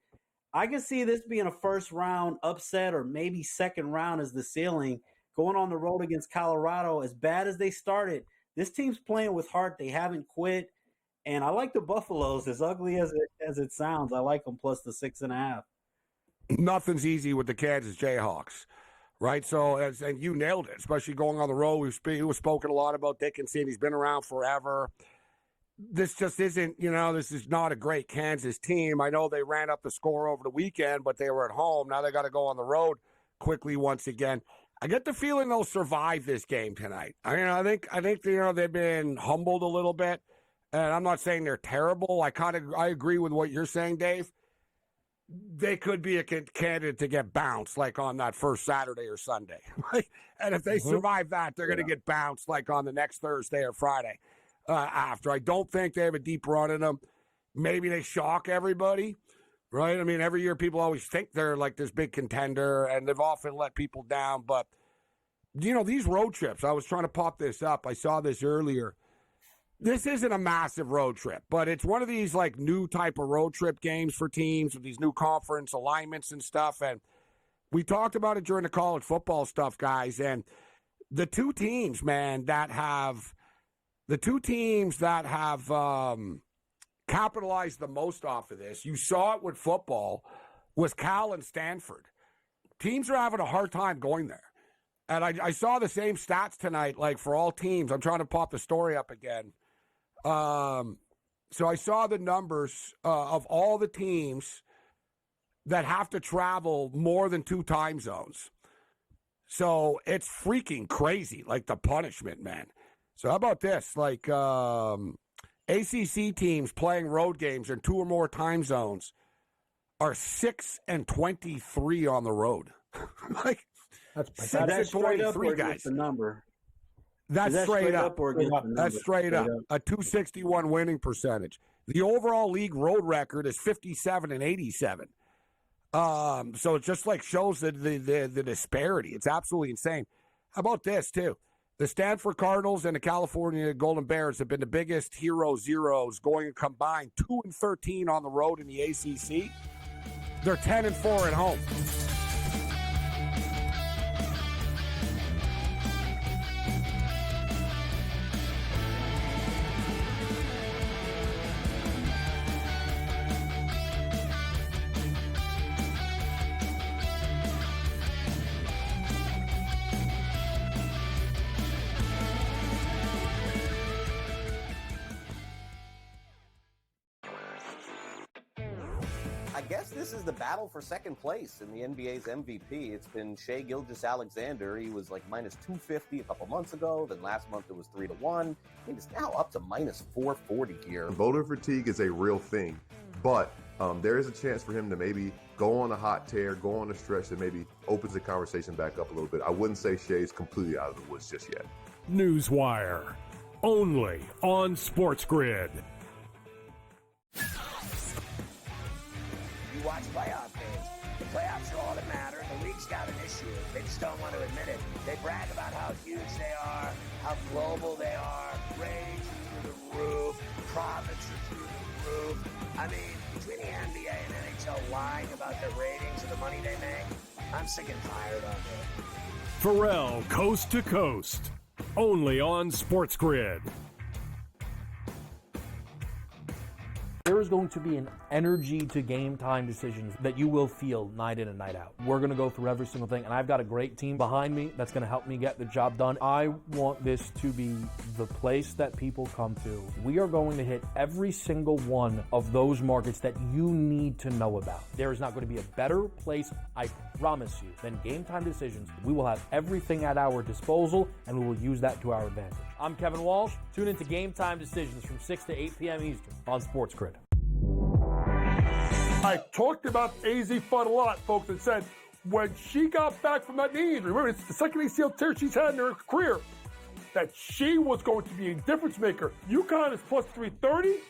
I can see this being a first round upset or maybe second round as the ceiling. Going on the road against Colorado, as bad as they started, this team's playing with heart. They haven't quit. And I like the Buffaloes, as ugly as it sounds. I like them plus the 6.5. Nothing's easy with the Kansas Jayhawks, right? So, and you nailed it, especially going on the road. We've spoken a lot about Dickinson. He's been around forever. This just isn't, this is not a great Kansas team. I know they ran up the score over the weekend, but they were at home. Now they got to go on the road quickly once again. I get the feeling they'll survive this game tonight. I mean, I think they've been humbled a little bit. And I'm not saying they're terrible. I agree with what you're saying, Dave. They could be a candidate to get bounced like on that first Saturday or Sunday. And if they survive that, they're going to get bounced like on the next Thursday or Friday. after. I don't think they have a deep run in them. Maybe they shock everybody, right? I mean, every year people always think they're like this big contender, and they've often let people down. But, these road trips, I was trying to pop this up. I saw this earlier. This isn't a massive road trip, but it's one of these like new type of road trip games for teams with these new conference alignments and stuff. And we talked about it during the college football stuff, guys. And the two teams, man, that have capitalized the most off of this, you saw it with football, was Cal and Stanford. Teams are having a hard time going there. And I saw the same stats tonight, like for all teams. I'm trying to pop the story up again. So I saw the numbers of all the teams that have to travel more than 2 time zones. So it's freaking crazy, like the punishment, man. So how about this? Like ACC teams playing road games in 2 or more time zones are 6-23 on the road. Like that's straight up, guys. The number. That's straight up. That's straight up. A 261 winning percentage. The overall league road record is 57-87. So it just like shows the disparity. It's absolutely insane. How about this too? The Stanford Cardinals and the California Golden Bears have been the biggest hero zeros, going combined 2-13 on the road in the ACC. They're 10-4 at home. I guess this is the battle for second place in the NBA's MVP. It's been Shai Gilgeous-Alexander. He was like minus 250 a couple months ago. Then last month it was 3-1. It's now up to minus 440 here. Voter fatigue is a real thing, but there is a chance for him to maybe go on a hot tear, go on a stretch that maybe opens the conversation back up a little bit. I wouldn't say Shai's completely out of the woods just yet. Newswire, only on SportsGrid. You watch playoff games. The playoffs are all that matter. The league's got an issue. They just don't want to admit it. They brag about how huge they are, how global they are. Ratings are through the roof. Profits are through the roof. I mean, between the NBA and NHL lying about their ratings and the money they make, I'm sick and tired of it. Pharrell, Coast to Coast, only on SportsGrid. There is going to be an energy to game time decisions that you will feel night in and night out. We're going to go through every single thing, and I've got a great team behind me that's going to help me get the job done. I want this to be the place that people come to. We are going to hit every single one of those markets that you need to know about. There is not going to be a better place, I promise you, than Game Time Decisions. We will have everything at our disposal, and we will use that to our advantage. I'm Kevin Walsh. Tune into Game Time Decisions from 6 to 8 p.m. Eastern on SportsGrid. I talked about AZ Fudd a lot, folks, and said when she got back from that knee injury, remember, it's the second ACL tear she's had in her career, that she was going to be a difference maker. UConn is plus 330.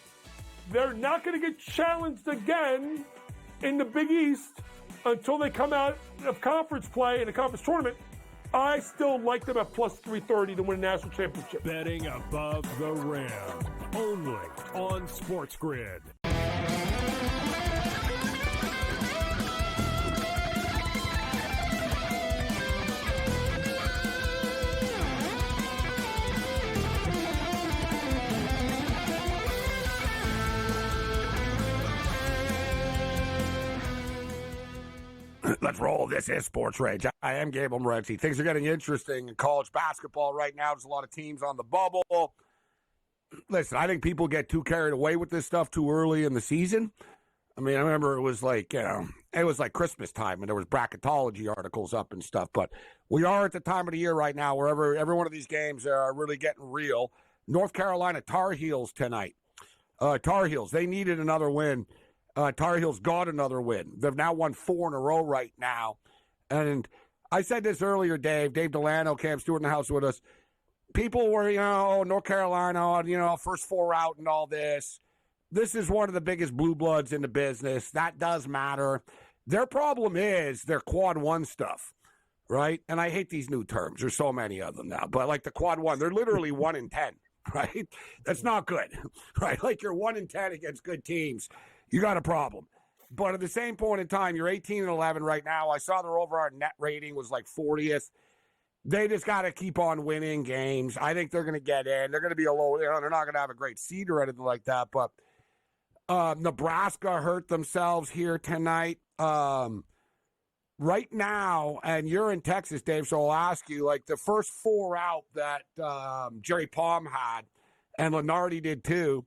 They're not going to get challenged again in the Big East until they come out of conference play in the conference tournament. I still like them at plus 330 to win a national championship. Betting above the rim, only on SportsGrid. Let's roll. This is Sports Rage. I am Gabriel Morency. Things are getting interesting in college basketball right now. There's a lot of teams on the bubble. Listen, I think people get too carried away with this stuff too early in the season. I mean, I remember it was like, it was like Christmas time and there was bracketology articles up and stuff. But we are at the time of the year right now where every one of these games are really getting real. North Carolina Tar Heels tonight. Tar Heels, they needed another win. Tar Heels got another win. They've now won 4 in a row right now. And I said this earlier, Dave Delano, Cam Stewart in the house with us. people were, North Carolina, first 4 out and all this. This is one of the biggest blue bloods in the business. That does matter. Their problem is their quad one stuff, right? And I hate these new terms. There's so many of them now. But like the quad one, they're literally 1 in 10, right? That's not good, right? Like you're 1 in 10 against good teams. You got a problem. But at the same point in time, you're 18-11 right now. I saw their overall net rating was like 40th. They just got to keep on winning games. I think they're going to get in. They're going to be they're not going to have a great seed or anything like that. But Nebraska hurt themselves here tonight. Right now, and you're in Texas, Dave, so I'll ask you, like the first 4 out that Jerry Palm had, and Lenardi did too,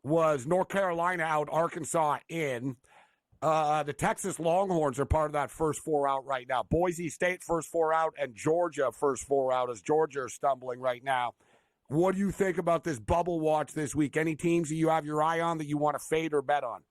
was North Carolina out, Arkansas in. The Texas Longhorns are part of that first 4 out right now. Boise State first 4 out, and Georgia first 4 out, as Georgia is stumbling right now. What do you think about this bubble watch this week? Any teams that you have your eye on that you want to fade or bet on?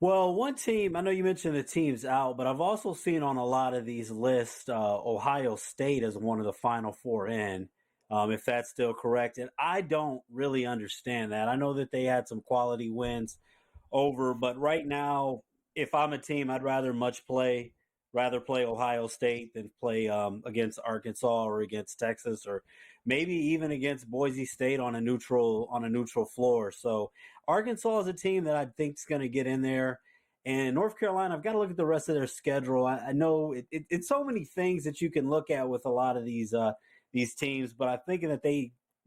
Well, one team, I know you mentioned the teams out, but I've also seen on a lot of these lists Ohio State as one of the Final 4 in, if that's still correct. And I don't really understand that. I know that they had some quality wins over, but right now, if I'm a team, I'd rather play Ohio State than play against Arkansas or against Texas or maybe even against Boise State on a neutral floor. So Arkansas is a team that I think is going to get in there. And North Carolina, I've got to look at the rest of their schedule. I know it's so many things that you can look at with a lot of these teams, but I'm thinking that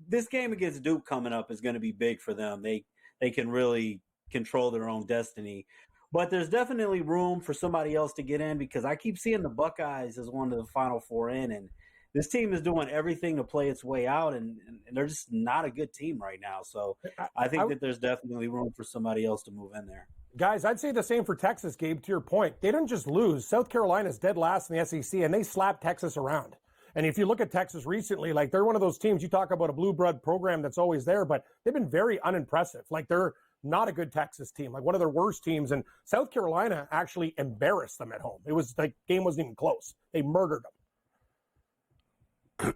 this game against Duke coming up is going to be big for them. They can really control their own destiny. But there's definitely room for somebody else to get in because I keep seeing the Buckeyes as one of the Final 4 in, and this team is doing everything to play its way out, and they're just not a good team right now. So I think that there's definitely room for somebody else to move in there. Guys, I'd say the same for Texas, Gabe, to your point. They didn't just lose. South Carolina's dead last in the SEC, and they slapped Texas around. And if you look at Texas recently, like they're one of those teams, you talk about a blue blood program that's always there, but they've been very unimpressive. Like they're not a good Texas team, like one of their worst teams. And South Carolina actually embarrassed them at home. It was like game wasn't even close. They murdered them.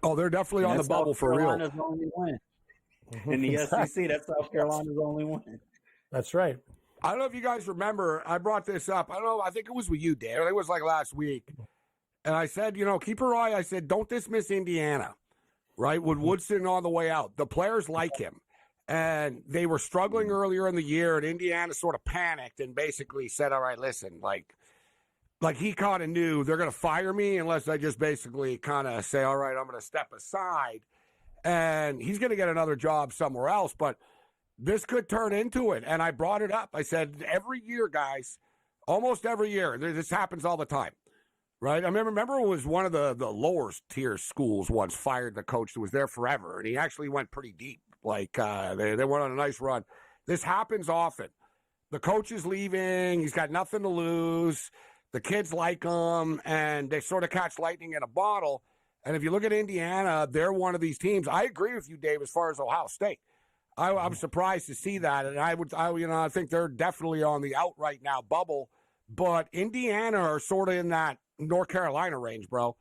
Oh, they're definitely on the bubble for real. South Carolina's only win. In the SEC, that's South Carolina's only win. That's right. I don't know if you guys remember, I brought this up. I don't know, I think it was with you, Dan. I think it was like last week. And I said, keep your eye. I said, don't dismiss Indiana, right? With Woodson on the way out. The players like him. And they were struggling earlier in the year, and Indiana sort of panicked and basically said, all right, listen, like he kind of knew they're going to fire me unless I just basically kind of say, all right, I'm going to step aside. And he's going to get another job somewhere else. But this could turn into it. And I brought it up. I said, every year, guys, almost every year, this happens all the time, right? I remember it was one of the lower tier schools once fired the coach who was there forever, and he actually went pretty deep. Like they went on a nice run. This happens often. The coach is leaving. He's got nothing to lose. The kids like him, and they sort of catch lightning in a bottle. And if you look at Indiana, they're one of these teams. I agree with you, Dave, as far as Ohio State. I'm surprised to see that, and I think they're definitely on the out right now bubble. But Indiana are sort of in that North Carolina range, bro.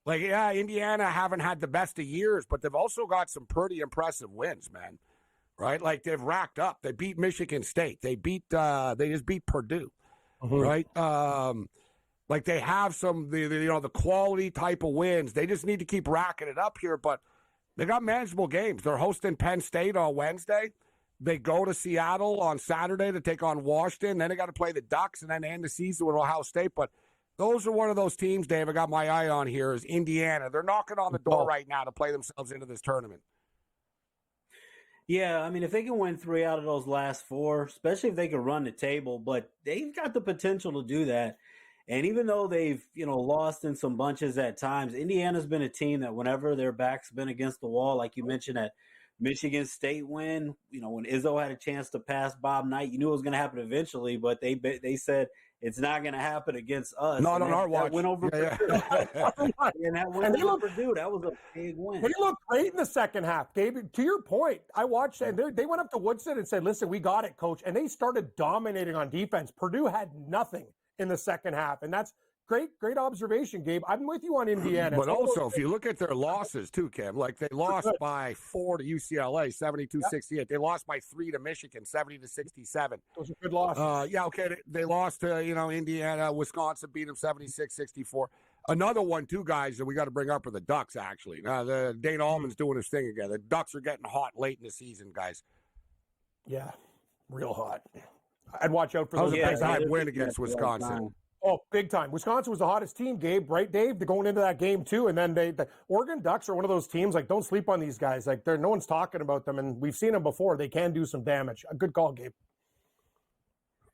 Like, yeah, Indiana haven't had the best of years, but they've also got some pretty impressive wins, man. Right? Like, they've racked up. They beat Michigan State. They just beat Purdue. Right? Like, they have some, the quality type of wins. They just need to keep racking it up here, but they got manageable games. They're hosting Penn State on Wednesday. They go to Seattle on Saturday to take on Washington. Then they got to play the Ducks and then end the season with Ohio State, but those are one of those teams, Dave, I got my eye on here is Indiana. They're knocking on the door right now to play themselves into this tournament. Yeah, I mean, if they can win 3 out of those last 4, especially if they can run the table, but they've got the potential to do that. And even though they've, lost in some bunches at times, Indiana's been a team that whenever their back's been against the wall, like you mentioned that Michigan State win, when Izzo had a chance to pass Bob Knight, you knew it was going to happen eventually, but they said, it's not going to happen against us. Not on our watch. That went over Purdue. And that went over Purdue. That was a big win. They looked great in the second half, David. To your point, I watched and they went up to Woodson and said, listen, we got it, coach. And they started dominating on defense. Purdue had nothing in the second half. And that's great observation, Gabe. I'm with you on Indiana. But also, if you look at their losses too, Kim, like they lost by 4 to UCLA, 72-68. They lost by 3 to Michigan, 70-67. Those are good losses. Yeah, okay. They lost to, Indiana, Wisconsin beat them 76-64. Another one, too, guys, that we got to bring up are the Ducks, actually. Now, the Dane Allman's doing his thing again. The Ducks are getting hot late in the season, guys. Yeah, real hot. I'd watch out for That those. was a big-time win against Wisconsin. Oh, big time. Wisconsin was the hottest team, Gabe, right, Dave? They're going into that game, too. And then the Oregon Ducks are one of those teams, like, don't sleep on these guys. Like, no one's talking about them, and we've seen them before. They can do some damage. A good call, Gabe.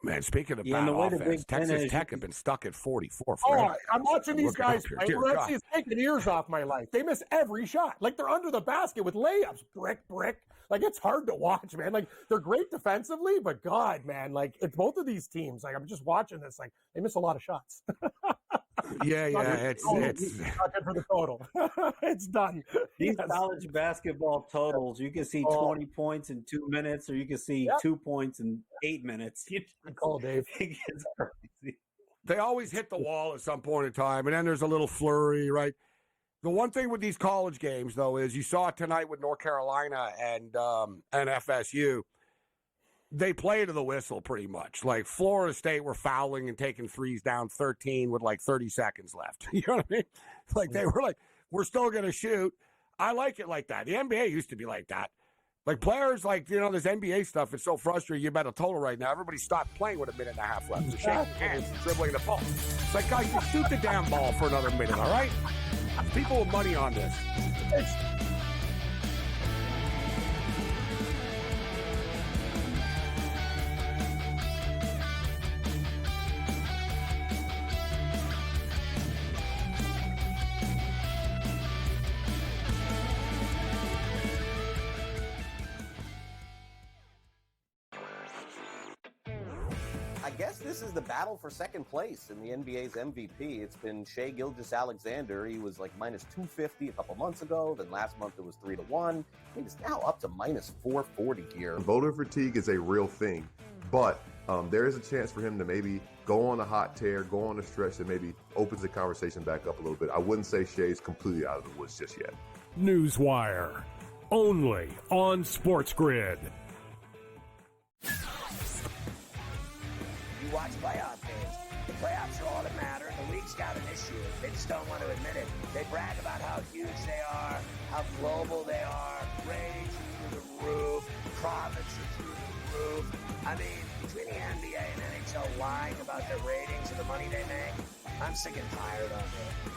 Man, speaking of bad offense, Texas Tech have been stuck at 44 forever. I'm watching these guys play. Dear Morency God. is taking years off my life. They miss every shot. Like, they're under the basket with layups. Brick. Like, it's hard to watch, man. Like, they're great defensively, but God, man, like, it's both of these teams. Like, I'm just watching this. Like, they miss a lot of shots. Yeah, it's not good for the total. It's done. These college basketball totals, you can see 20 points in 2 minutes, or you can see 2 points in 8 minutes. Good call, Dave. It gets crazy. They always hit the wall at some point in time, and then there's a little flurry, right? The one thing with these college games, though, is you saw it tonight with North Carolina and FSU. They play to the whistle pretty much. Like Florida State were fouling and taking threes down 13 with like 30 seconds left. You know what I mean? Like they were like, we're still going to shoot. I like it like that. The NBA used to be like that. Like players, like, this NBA stuff is so frustrating. You bet a total right now. Everybody stopped playing with a minute and a half left. They're shaking hands and dribbling the ball. It's like, guys, just shoot the damn ball for another minute, all right? People with money on this. I guess this is the battle for second place in the NBA's MVP. It's been Shai Gilgeous-Alexander. He was like minus 250 a couple months ago. Then last month it was 3-1. He's now up to minus 440 here. Voter fatigue is a real thing, but there is a chance for him to maybe go on a hot tear, go on a stretch that maybe opens the conversation back up a little bit. I wouldn't say Shai's completely out of the woods just yet. Newswire, only on SportsGrid. You watch playoff games. The playoffs are all that matter, and the league's got an issue. They just don't want to admit it. They brag about how huge they are, how global they are, ratings are through the roof, profits are through the roof. I mean, between the NBA and NHL lying about their ratings and the money they make, I'm sick and tired of it.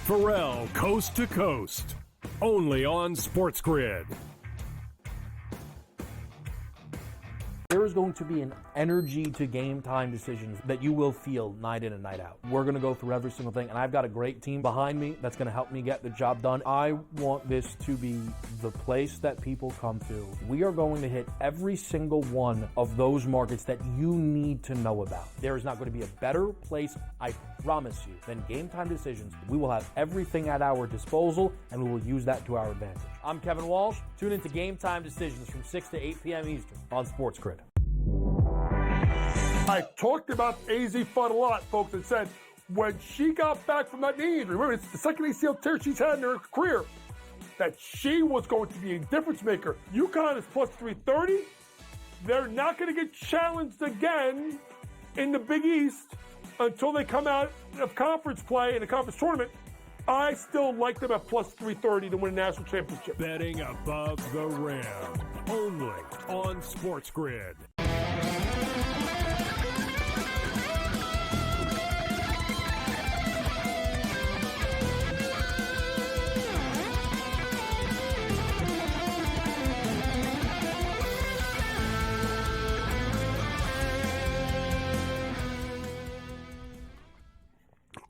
Pharrell, Coast to Coast, only on SportsGrid. There is going to be an energy to game time decisions that you will feel night in and night out. We're going to go through every single thing, and I've got a great team behind me that's going to help me get the job done. I want this to be the place that people come to. We are going to hit every single one of those markets that you need to know about. There is not going to be a better place, I promise you, than Game Time Decisions. We will have everything at our disposal, and we will use that to our advantage. I'm Kevin Walsh. Tune into Game Time Decisions from 6 to 8 p.m. Eastern on SportsGrid. I talked about AZ Fun a lot, folks, and said when she got back from that knee injury, remember, it's the second ACL tear she's had in her career, that she was going to be a difference maker. UConn is plus 330. They're not going to get challenged again in the Big East until they come out of conference play in the conference tournament. I still like them at plus 330 to win a national championship. Betting above the rim, only on SportsGrid.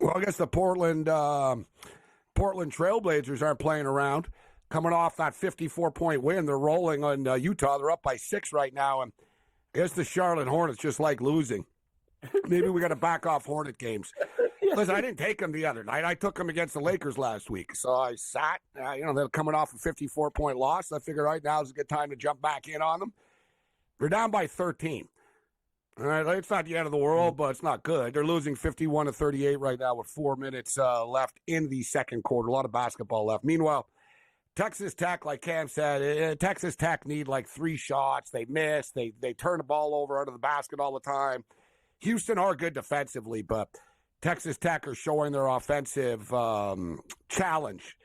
Well, I guess the Portland Trailblazers aren't playing around. Coming off that 54-point win, they're rolling on Utah. They're up by 6 right now, and I guess the Charlotte Hornets just like losing. Maybe we got to back off Hornet games. Listen, I didn't take them the other night. I took them against the Lakers last week, so I sat. They're coming off a 54-point loss. I figured right now is a good time to jump back in on them. They're down by 13. All right, it's not the end of the world, but it's not good. They're losing 51-38 right now with 4 minutes left in the second quarter. A lot of basketball left. Meanwhile, Texas Tech, like Cam said, Texas Tech need like 3 shots. They miss. They turn the ball over under the basket all the time. Houston are good defensively, but Texas Tech are showing their offensive challenge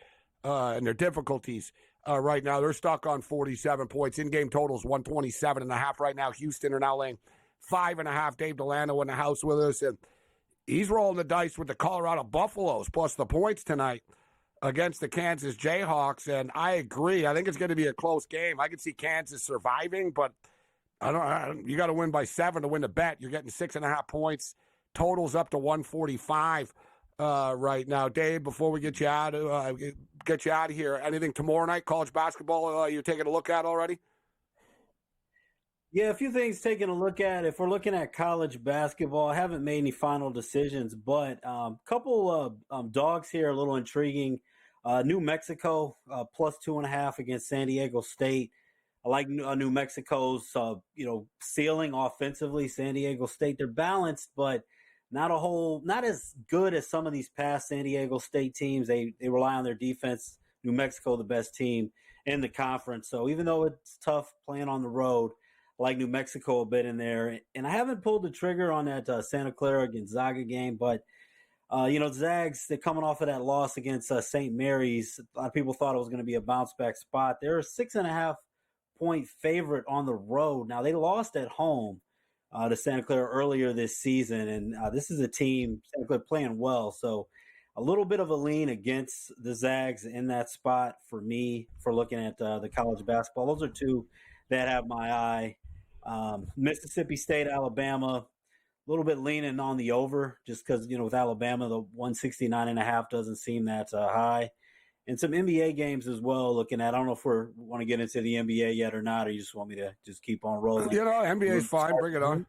and their difficulties right now. They're stuck on 47 points. In-game totals 127.5 right now. Houston are now laying 5.5. Dave Delano in the house with us, and he's rolling the dice with the Colorado Buffaloes plus the points tonight against the Kansas Jayhawks. And I agree. I think it's going to be a close game. I can see Kansas surviving, but you got to win by 7 to win the bet. You're getting 6.5 points. Totals up to 145 right now. Dave, before we get you out of here, anything tomorrow night, college basketball you're taking a look at already? Yeah, a few things taking a look at. If we're looking at college basketball, I haven't made any final decisions, but a couple of dogs here, a little intriguing. New Mexico plus 2.5 against San Diego State. I like New Mexico's ceiling offensively. San Diego State, they're balanced, but not as good as some of these past San Diego State teams. They rely on their defense. New Mexico, the best team in the conference. So even though it's tough playing on the road, I like New Mexico a bit in there. And I haven't pulled the trigger on that Santa Clara Gonzaga game, but Zags, they're coming off of that loss against St. Mary's. A lot of people thought it was going to be a bounce-back spot. They're a 6.5-point favorite on the road. Now, they lost at home to Santa Clara earlier this season, and this is a team, Santa Clara, playing well. So a little bit of a lean against the Zags in that spot for me for looking at the college basketball. Those are two that have my eye. Mississippi State, Alabama, a little bit leaning on the over just because, with Alabama, the 169.5 doesn't seem that high. And some NBA games as well looking at. I don't know if we want to get into the NBA yet or not, or you just want me to just keep on rolling. NBA's fine. Bring it on.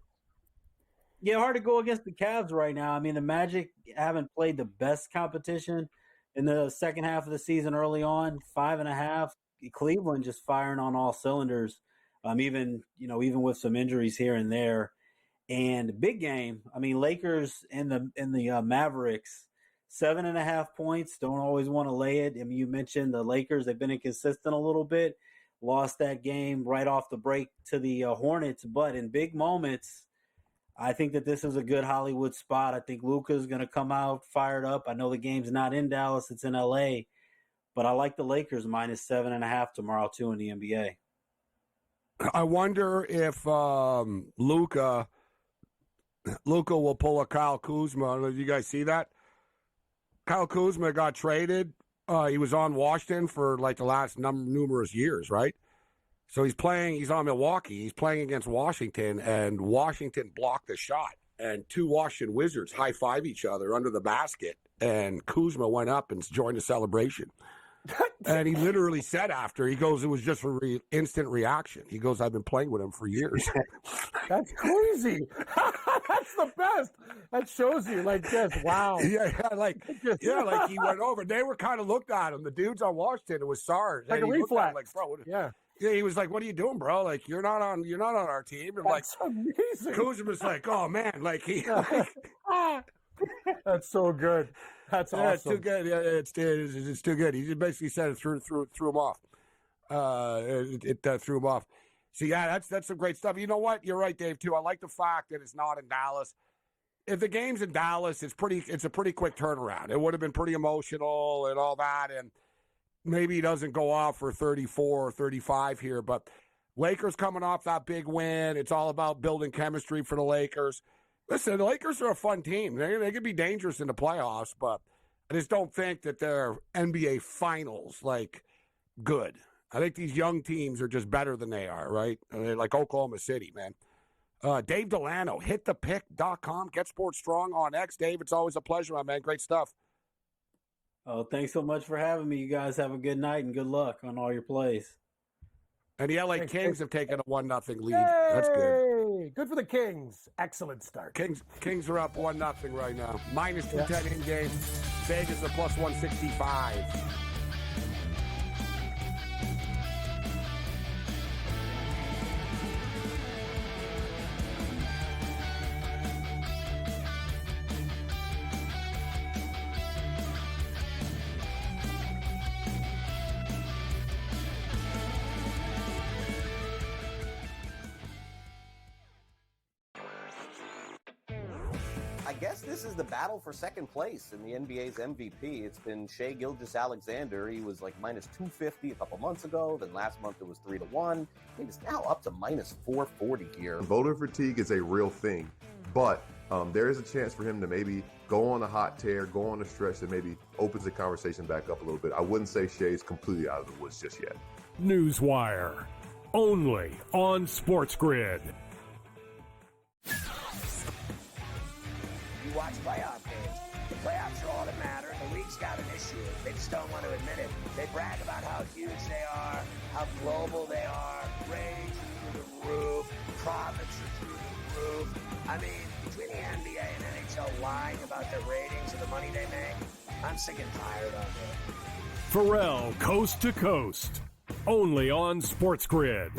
Yeah, hard to go against the Cavs right now. I mean, the Magic haven't played the best competition in the second half of the season early on. 5.5. Cleveland just firing on all cylinders. Even with some injuries here and there. And big game, I mean, Lakers and the Mavericks, 7.5 points. Don't always want to lay it. I mean, you mentioned the Lakers, they've been inconsistent a little bit. Lost that game right off the break to the Hornets. But in big moments, I think that this is a good Hollywood spot. I think Luka's going to come out fired up. I know the game's not in Dallas, it's in L.A., but I like the Lakers minus 7.5 tomorrow, too, in the NBA. I wonder if Luka will pull a Kyle Kuzma. Did you guys see that? Kyle Kuzma got traded. He was on Washington for like the last numerous years, right? So he's on Milwaukee. He's playing against Washington, and Washington blocked the shot. And 2 Washington Wizards high-five each other under the basket, and Kuzma went up and joined the celebration. And he literally said after, he goes, it was just an instant reaction. He goes, I've been playing with him for years. That's crazy. That's the best. That shows you, wow. Like he went over. They were kind of looked at him. The dudes on Washington, it was SARS. Like a reflex. Like, bro, yeah, he was like, what are you doing, bro? Like, you're not on our team. And that's amazing. Kuzma's like, oh, man. That's so good. That's awesome. It's too good. Yeah, it's too good. He just basically said it threw him off. It threw him off. So yeah, that's some great stuff. You know what? You're right, Dave. Too. I like the fact that it's not in Dallas. If the game's in Dallas, it's a pretty quick turnaround. It would have been pretty emotional and all that, and maybe he doesn't go off for 34 or 35 here. But Lakers coming off that big win. It's all about building chemistry for the Lakers. Listen, the Lakers are a fun team. They can be dangerous in the playoffs, but I just don't think that they're NBA Finals, good. I think these young teams are just better than they are, right? Like Oklahoma City, man. Dave Delano, hitthepick.com. Get Sports Strong on X. Dave, it's always a pleasure, my man. Great stuff. Oh, thanks so much for having me. You guys have a good night and good luck on all your plays. And the LA Kings have taken a 1-0 lead. Yay! That's good. Good for the Kings. Excellent start. Kings are up 1-0 right now. Minus 210 in game. Vegas a plus 165. guess this is the battle for second place in the NBA's MVP. It's been Shai Gilgeous-Alexander. He was like minus 250 a couple months ago. Then last month it was 3-1. He's now up to minus 440 here. Voter fatigue is a real thing, but there is a chance for him to maybe go on a hot tear, go on a stretch that maybe opens the conversation back up a little bit. I wouldn't say Shai's completely out of the woods just yet. Newswire, only on SportsGrid. You watch playoff games. The playoffs are all that matter. The league's got an issue. They just don't want to admit it. They brag about how huge they are, how global they are. Ratings are through the roof. Profits are through the roof. I mean, between the NBA and NHL lying about their ratings and the money they make, I'm sick and tired of it. Pharrell, Coast to Coast, only on SportsGrid.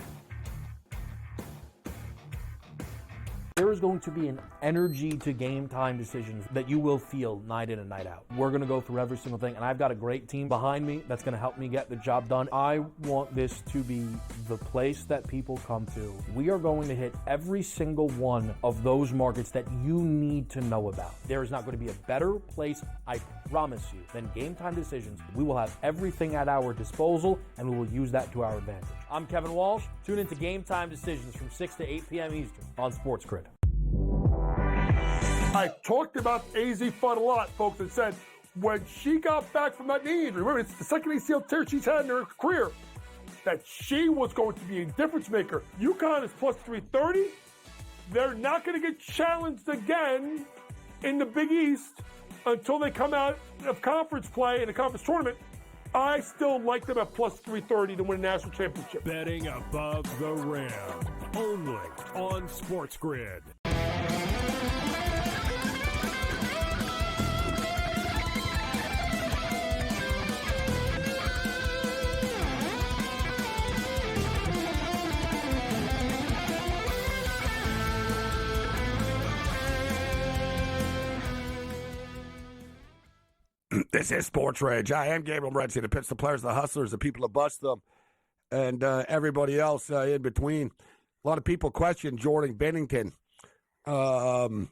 There is going to be an energy to game time decisions that you will feel night in and night out. We're going to go through every single thing, and I've got a great team behind me that's going to help me get the job done. I want this to be the place that people come to. We are going to hit every single one of those markets that you need to know about. There is not going to be a better place, I promise you, than Game Time Decisions. We will have everything at our disposal, and we will use that to our advantage. I'm Kevin Walsh. Tune into Game Time Decisions from 6 to 8 p.m. Eastern on SportsGrid. I talked about AZ Fun a lot, folks, and said when she got back from that knee injury, remember, it's the second ACL tear she's had in her career, that she was going to be a difference maker. UConn is plus 330. They're not going to get challenged again in the Big East until they come out of conference play in a conference tournament. I still like them at plus 330 to win a national championship. Betting above the rim, only on SportsGrid. This is SportsRage. I am Gabriel Morency, the pits, the players, the hustlers, the people that bust them, and everybody else in between. A lot of people question Jordan Bennington coming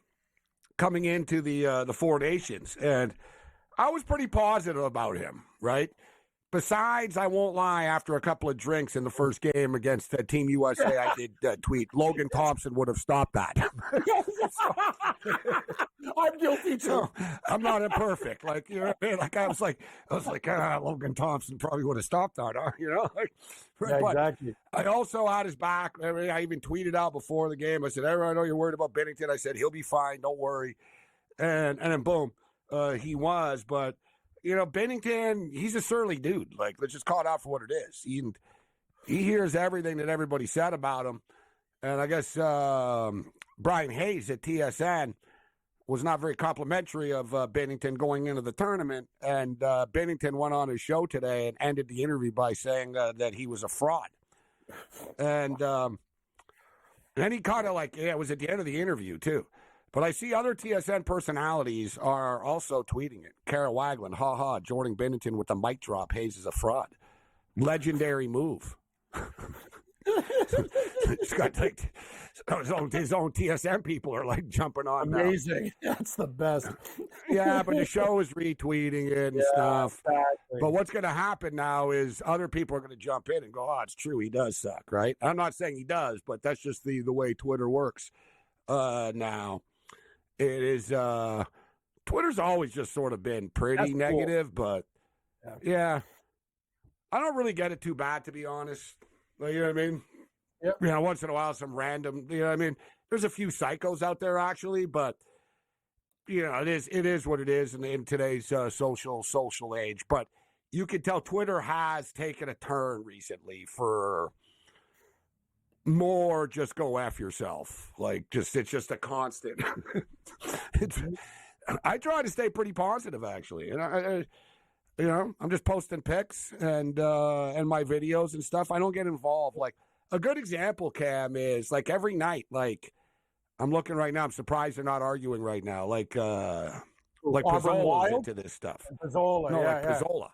into the Four Nations, and I was pretty positive about him, right? Besides, I won't lie, after a couple of drinks in the first game against Team USA, I did tweet, Logan Thompson would have stopped that. I'm guilty too. So, I'm not imperfect. Like, you know what I mean? Like, I was like, Logan Thompson probably would have stopped that, you know? Like, yeah, exactly. I also had his back. I mean, I even tweeted out before the game. I said, everyone, I know you're worried about Bennington. I said, he'll be fine. Don't worry. And then boom, he was. But, you know, Bennington, he's a surly dude. Like, let's just call it out for what it is. He hears everything that everybody said about him. And I guess Brian Hayes at TSN was not very complimentary of Bennington going into the tournament. And Bennington went on his show today and ended the interview by saying that he was a fraud. And then he kind of like, it was at the end of the interview, too. But I see other TSN personalities are also tweeting it. Kara Wagland, ha, Jordan Bennington with the mic drop. Hayes is a fraud. Legendary move. It's got like his own TSN people are like jumping on. Amazing. Now. That's the best. Yeah, but the show is retweeting it and stuff. Exactly. But what's going to happen now is other people are going to jump in and go, oh, it's true. He does suck, right? I'm not saying he does, but that's just the way Twitter works now. It is Twitter's always just sort of been pretty negative, but yeah. I don't really get it too bad, to be honest. Like, you know what I mean? Yep. You know, once in a while, some random, you know what I mean? There's a few psychos out there, actually, but, you know, it is what it is in today's social age. But you can tell Twitter has taken a turn recently for more just go F yourself. Like, it's just a constant. I try to stay pretty positive, actually. And you know, I'm just posting pics and my videos and stuff. I don't get involved. Like, a good example, Cam, is like every night, like I'm looking right now, I'm surprised they're not arguing right now. Like Pizzola's into this stuff. Pizzola, Pizzola.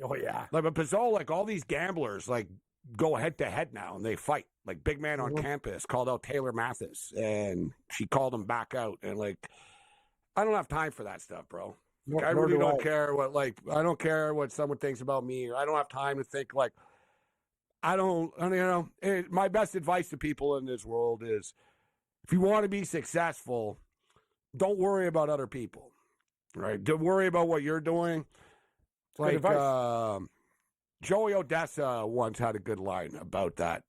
Oh, yeah. Like, but Pizzola, like all these gamblers, like go head to head now and they fight. Like, big man on campus called out Taylor Mathis and she called him back out. And like, I don't have time for that stuff, bro. Nor- I nor really do don't I. care I don't care what someone thinks about me. Or I don't have time to think my best advice to people in this world is if you want to be successful, don't worry about other people, right? Don't worry about what you're doing. Good advice. Joey Odessa once had a good line about that.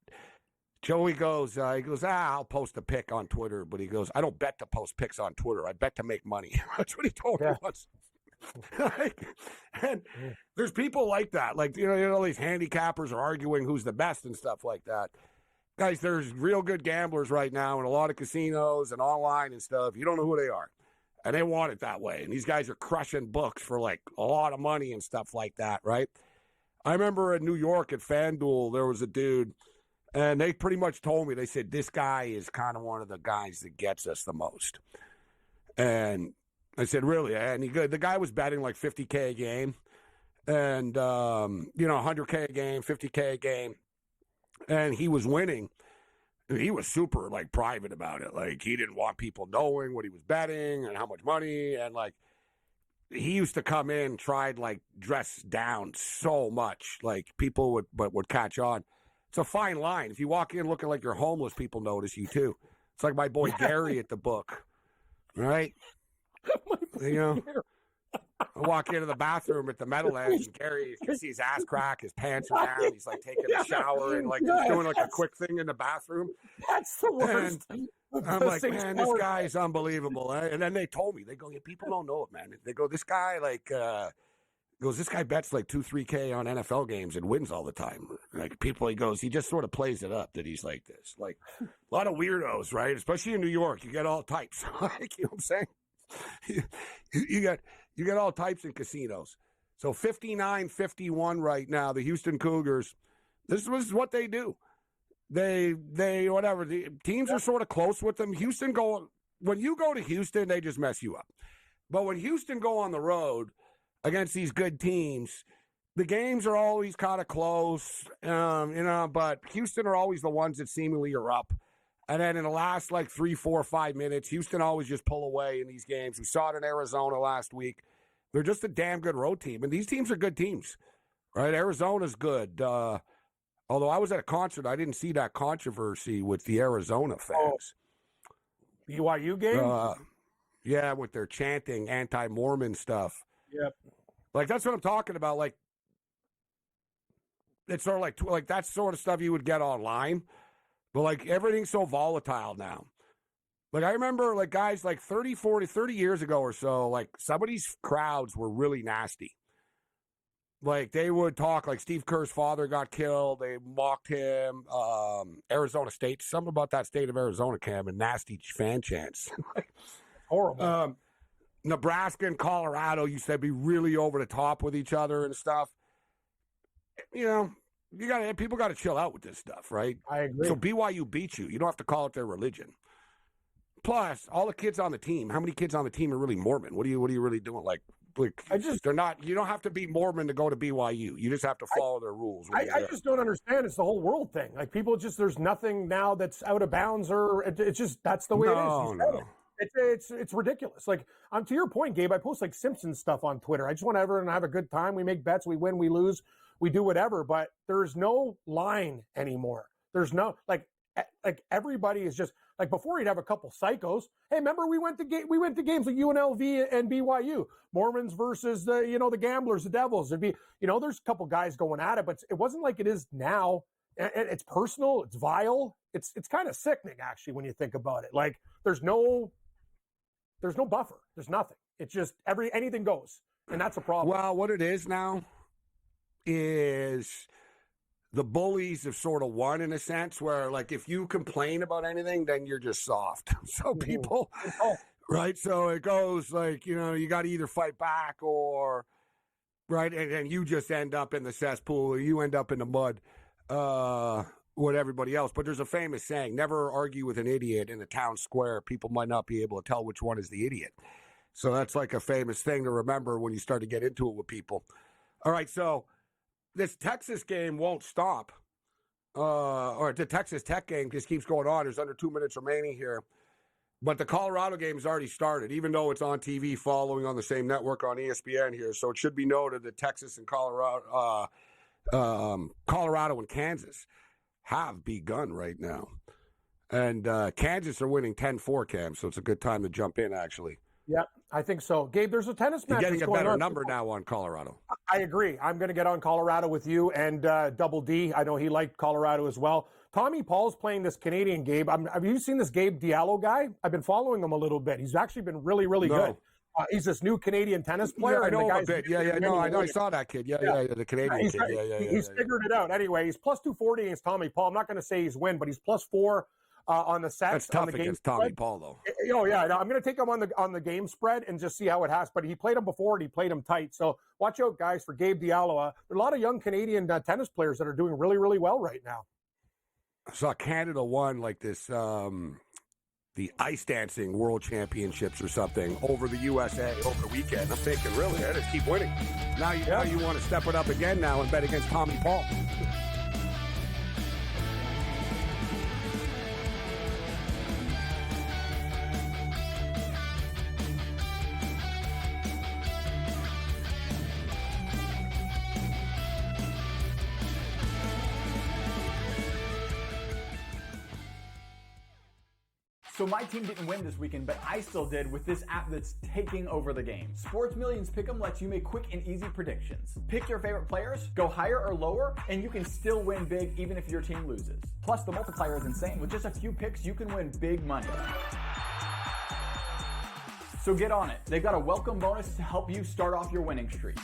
Joey goes, I'll post a pic on Twitter, but he goes, I don't bet to post pics on Twitter. I bet to make money. That's what he told me once. And there's people like that. Like, these handicappers are arguing who's the best and stuff like that. Guys, there's real good gamblers right now in a lot of casinos and online and stuff. You don't know who they are. And they want it that way. And these guys are crushing books for like a lot of money and stuff like that, right? I remember in New York at FanDuel, there was a dude, and they pretty much told me, they said, this guy is kind of one of the guys that gets us the most. And I said, really? And the guy was betting like $50K a game and, $100K a game, $50K a game. And he was winning. And he was super like private about it. Like he didn't want people knowing what he was betting and how much money. And like he used to come in, tried like dress down so much. Like people would catch on. It's a fine line. If you walk in looking like you're homeless, people notice you too. It's like my boy Gary at the book, right? I walk into the bathroom at the Meadowlands and Gary, you can see his ass crack, his pants are down, he's like taking a shower and like he's doing like a quick thing in the bathroom. That's the worst. And I'm like, man, this guy is unbelievable. And then they told me, they go, yeah, people don't know it, man. They go, this guy this guy bets like 2-3K on NFL games and wins all the time. Like people, he just sort of plays it up that he's like this. Like a lot of weirdos, right? Especially in New York, you get all types. Like, you know what I'm saying? You get all types in casinos. So 59-51 right now, the Houston Cougars, this was what they do. They whatever, the teams are sort of close with them. When you go to Houston, they just mess you up. But when Houston go on the road against these good teams, the games are always kind of close, but Houston are always the ones that seemingly are up. And then in the last 3, 4, 5 minutes, Houston always just pull away in these games. We saw it in Arizona last week. They're just a damn good road team. And these teams are good teams, right? Arizona's good. Although I was at a concert, I didn't see that controversy with the Arizona fans. BYU game? Yeah, with their chanting anti-Mormon stuff. Yep. Like, that's what I'm talking about. Like, it's sort of like that sort of stuff you would get online. But, like, everything's so volatile now. Like, I remember, like, guys, 30 years ago or so, like, some of these crowds were really nasty. Like, they would talk, like, Steve Kerr's father got killed. They mocked him. Arizona State, something about that state of Arizona, Cam, and nasty fan chants. Horrible. Nebraska and Colorado used to be really over the top with each other and stuff. People got to chill out with this stuff, right? I agree. So BYU beats you. You don't have to call it their religion. Plus, all the kids on the team. How many kids on the team are really Mormon? What are you really doing? They're not. You don't have to be Mormon to go to BYU. You just have to follow their rules. I just don't understand. It's the whole world thing. Like people there's nothing now that's out of bounds or it's just that's the way it is. No. It's ridiculous. Like to your point, Gabe, I post Simpsons stuff on Twitter. I just want everyone to have a good time. We make bets, we win, we lose, we do whatever. But there's no line anymore. There's no like everybody is just like before. You'd have a couple psychos. Hey, remember we went to games like UNLV and BYU, Mormons versus the gamblers, the Devils. It'd be there's a couple guys going at it, but it wasn't like it is now. It's personal. It's vile. It's kind of sickening actually when you think about it. Like there's no buffer. There's nothing. It's just anything goes, and that's a problem. Well, what it is now is the bullies have sort of won in a sense where, like, if you complain about anything, then you're just soft. So people, right? So it goes like, you got to either fight back or, right? And you just end up in the cesspool or you end up in the mud with everybody else. But there's a famous saying, never argue with an idiot in a town square. People might not be able to tell which one is the idiot. So that's like a famous thing to remember when you start to get into it with people. All right, so this Texas game won't stop. Or the Texas Tech game just keeps going on. There's under 2 minutes remaining here. But the Colorado game's already started, even though it's on TV following on the same network on ESPN here. So it should be noted that Texas and Colorado and Kansas have begun right now. And Kansas are winning 10-4, Cam, so it's a good time to jump in, actually. Yeah, I think so. Gabe, there's a tennis match. You're getting a better number now on Colorado. I agree. I'm going to get on Colorado with you and Double D. I know he liked Colorado as well. Tommy Paul's playing this Canadian Gabe. Have you seen this Gabe Diallo guy? I've been following him a little bit. He's actually been really, really good. He's this new Canadian tennis player. Yeah, I know and the him a guy's bit. Yeah, no, I know. I saw that kid. Yeah, the Canadian kid. He's figured it out. Anyway, he's plus 240 against Tommy Paul. I'm not going to say he's win, but he's plus 4 on the sets. That's tough on the against game Tommy spread. Paul, though. Oh yeah, I'm going to take him on the game spread and just see how it has. But he played him before and he played him tight. So watch out, guys, for Gabe Diallo. There are a lot of young Canadian tennis players that are doing really, really well right now. I saw Canada won like this, the ice dancing world championships or something over the USA over the weekend. I'm thinking, really, I just keep winning. Now you want to step it up again now and bet against Tommy Paul. So my team didn't win this weekend, but I still did with this app that's taking over the game. Sports Millions Pick'em lets you make quick and easy predictions. Pick your favorite players, go higher or lower, and you can still win big even if your team loses. Plus, the multiplier is insane. With just a few picks, you can win big money. So get on it. They've got a welcome bonus to help you start off your winning streak.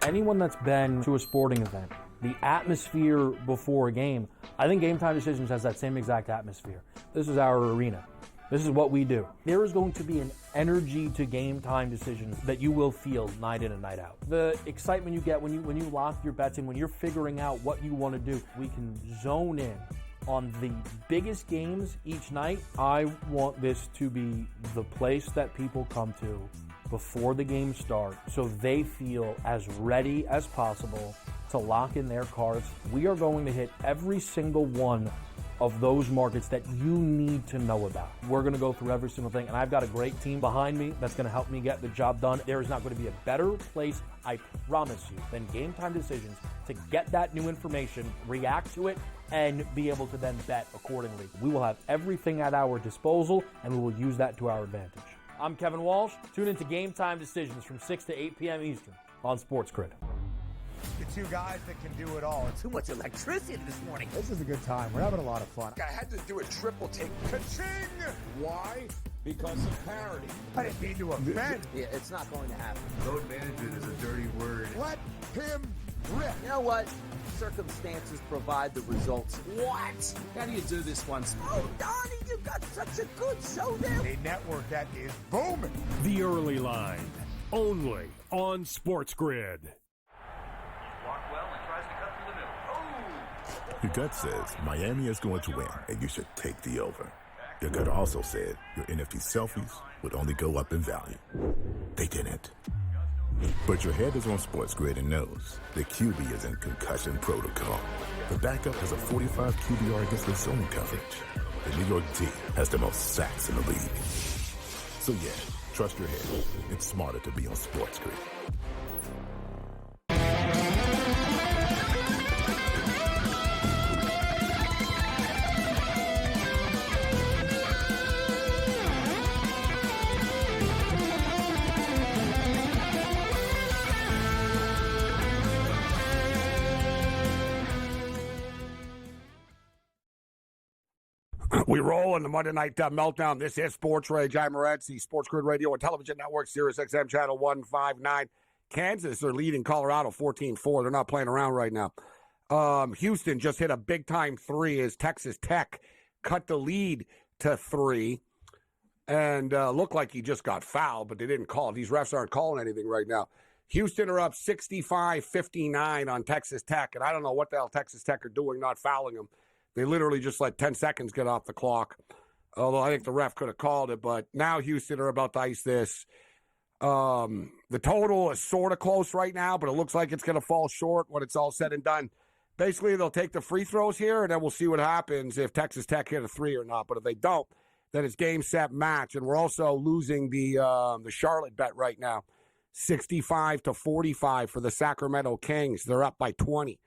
Anyone that's been to a sporting event, the atmosphere before a game, I think Game Time Decisions has that same exact atmosphere. This is our arena. This is what we do. There is going to be an energy to Game Time Decisions that you will feel night in and night out. The excitement you get when you lock your bets in, when you're figuring out what you want to do, we can zone in on the biggest games each night. I want this to be the place that people come to before the games start so they feel as ready as possible to lock in their cards. We are going to hit every single one of those markets that you need to know about. We're going to go through every single thing, and I've got a great team behind me that's going to help me get the job done. There is not going to be a better place, I promise you, than Game Time Decisions to get that new information, react to it, and be able to then bet accordingly. We will have everything at our disposal, and we will use that to our advantage. I'm Kevin Walsh. Tune into Game Time Decisions from 6 to 8 p.m. Eastern on SportsGrid. The two guys that can do it all. Too much electricity this morning. This is a good time. We're having a lot of fun. I had to do a triple take. Ka-ching! Why? Because of parity. I didn't mean to offend. Yeah, it's not going to happen. Load management is a dirty word. Let him rip. You know what? Circumstances provide the results. What? How do you do this one? Oh, Donnie, you got such a good show there. A network that is booming. The Early Line, only on SportsGrid. Your gut says Miami is going to win, and you should take the over. Your gut also said your NFT selfies would only go up in value. They didn't. But your head is on SportsGrid and knows the QB is in concussion protocol. The backup has a 45 QBR against the zone coverage. The New York D has the most sacks in the league. So yeah, trust your head. It's smarter to be on SportsGrid. We roll in the Monday Night Meltdown. This is SportsRage. I'm Morency, SportsGrid Radio and Television Network, Sirius XM Channel 159. Kansas are leading Colorado 14-4. They're not playing around right now. Houston just hit a big-time three as Texas Tech cut the lead to 3. And looked like he just got fouled, but they didn't call it. These refs aren't calling anything right now. Houston are up 65-59 on Texas Tech, and I don't know what the hell Texas Tech are doing not fouling them. They literally just let 10 seconds get off the clock, although I think the ref could have called it. But now Houston are about to ice this. The total is sort of close right now, but it looks like it's going to fall short when it's all said and done. Basically, they'll take the free throws here, and then we'll see what happens if Texas Tech hit a three or not. But if they don't, then it's game, set, match. And we're also losing the Charlotte bet right now, 65-45 for the Sacramento Kings. They're up by 20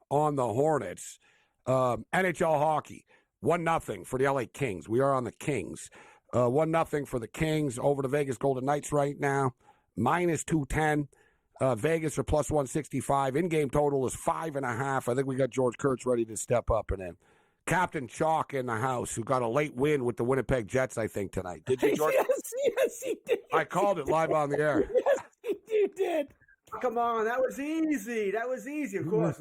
on the Hornets. NHL hockey, 1-0 for the LA Kings. We are on the Kings. 1-0 for the Kings over the Vegas Golden Knights right now, minus 210. Vegas are plus 165. In-game total is 5.5. I think we got George Kurtz ready to step up and in. Captain Chalk in the house, who got a late win with the Winnipeg Jets, I think, tonight. Did you, George? Yes, he did. I called it live on the air. Yes, you did. Come on, that was easy. That was easy, of course.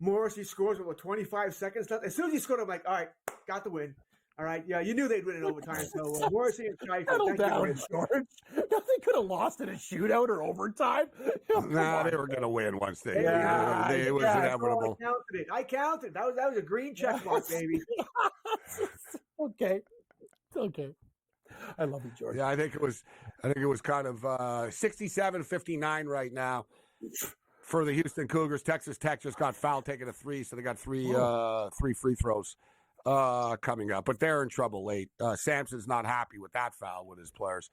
Morrissey scores with 25 seconds left. As soon as he scored, I'm like, all right, got the win. All right, yeah, you knew they'd win in overtime. So Morrissey and Scheifele, Settle down, George. Nothing could have lost in a shootout or overtime. Nah, they were going to win once they. It was inevitable. I counted. That was a green check mark, baby. Okay. I love you, George. Yeah, I think it was kind of 67-59 right now for the Houston Cougars. Texas Tech just got fouled taking a three, so they got three free throws coming up. But they're in trouble late. Sampson's not happy with that foul with his players.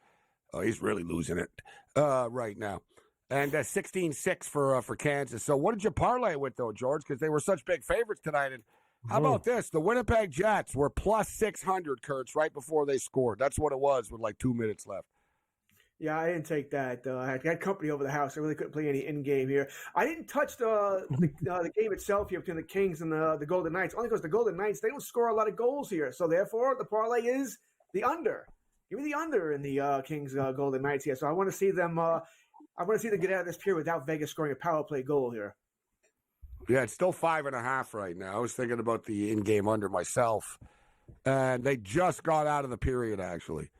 He's really losing it right now. And 16-6 for Kansas. So what did you parlay with, though, George? Because they were such big favorites tonight. And how about this? The Winnipeg Jets were plus 600, Kurtz, right before they scored. That's what it was with like 2 minutes left. Yeah, I didn't take that. I had company over the house. I really couldn't play any in-game here. I didn't touch the game itself here between the Kings and the Golden Knights, only because the Golden Knights, they don't score a lot of goals here. So, therefore, the parlay is the under. Give me the under in the Kings Golden Knights here. So, I want to see them get out of this period without Vegas scoring a power play goal here. Yeah, it's still 5.5 right now. I was thinking about the in-game under myself. And they just got out of the period, actually.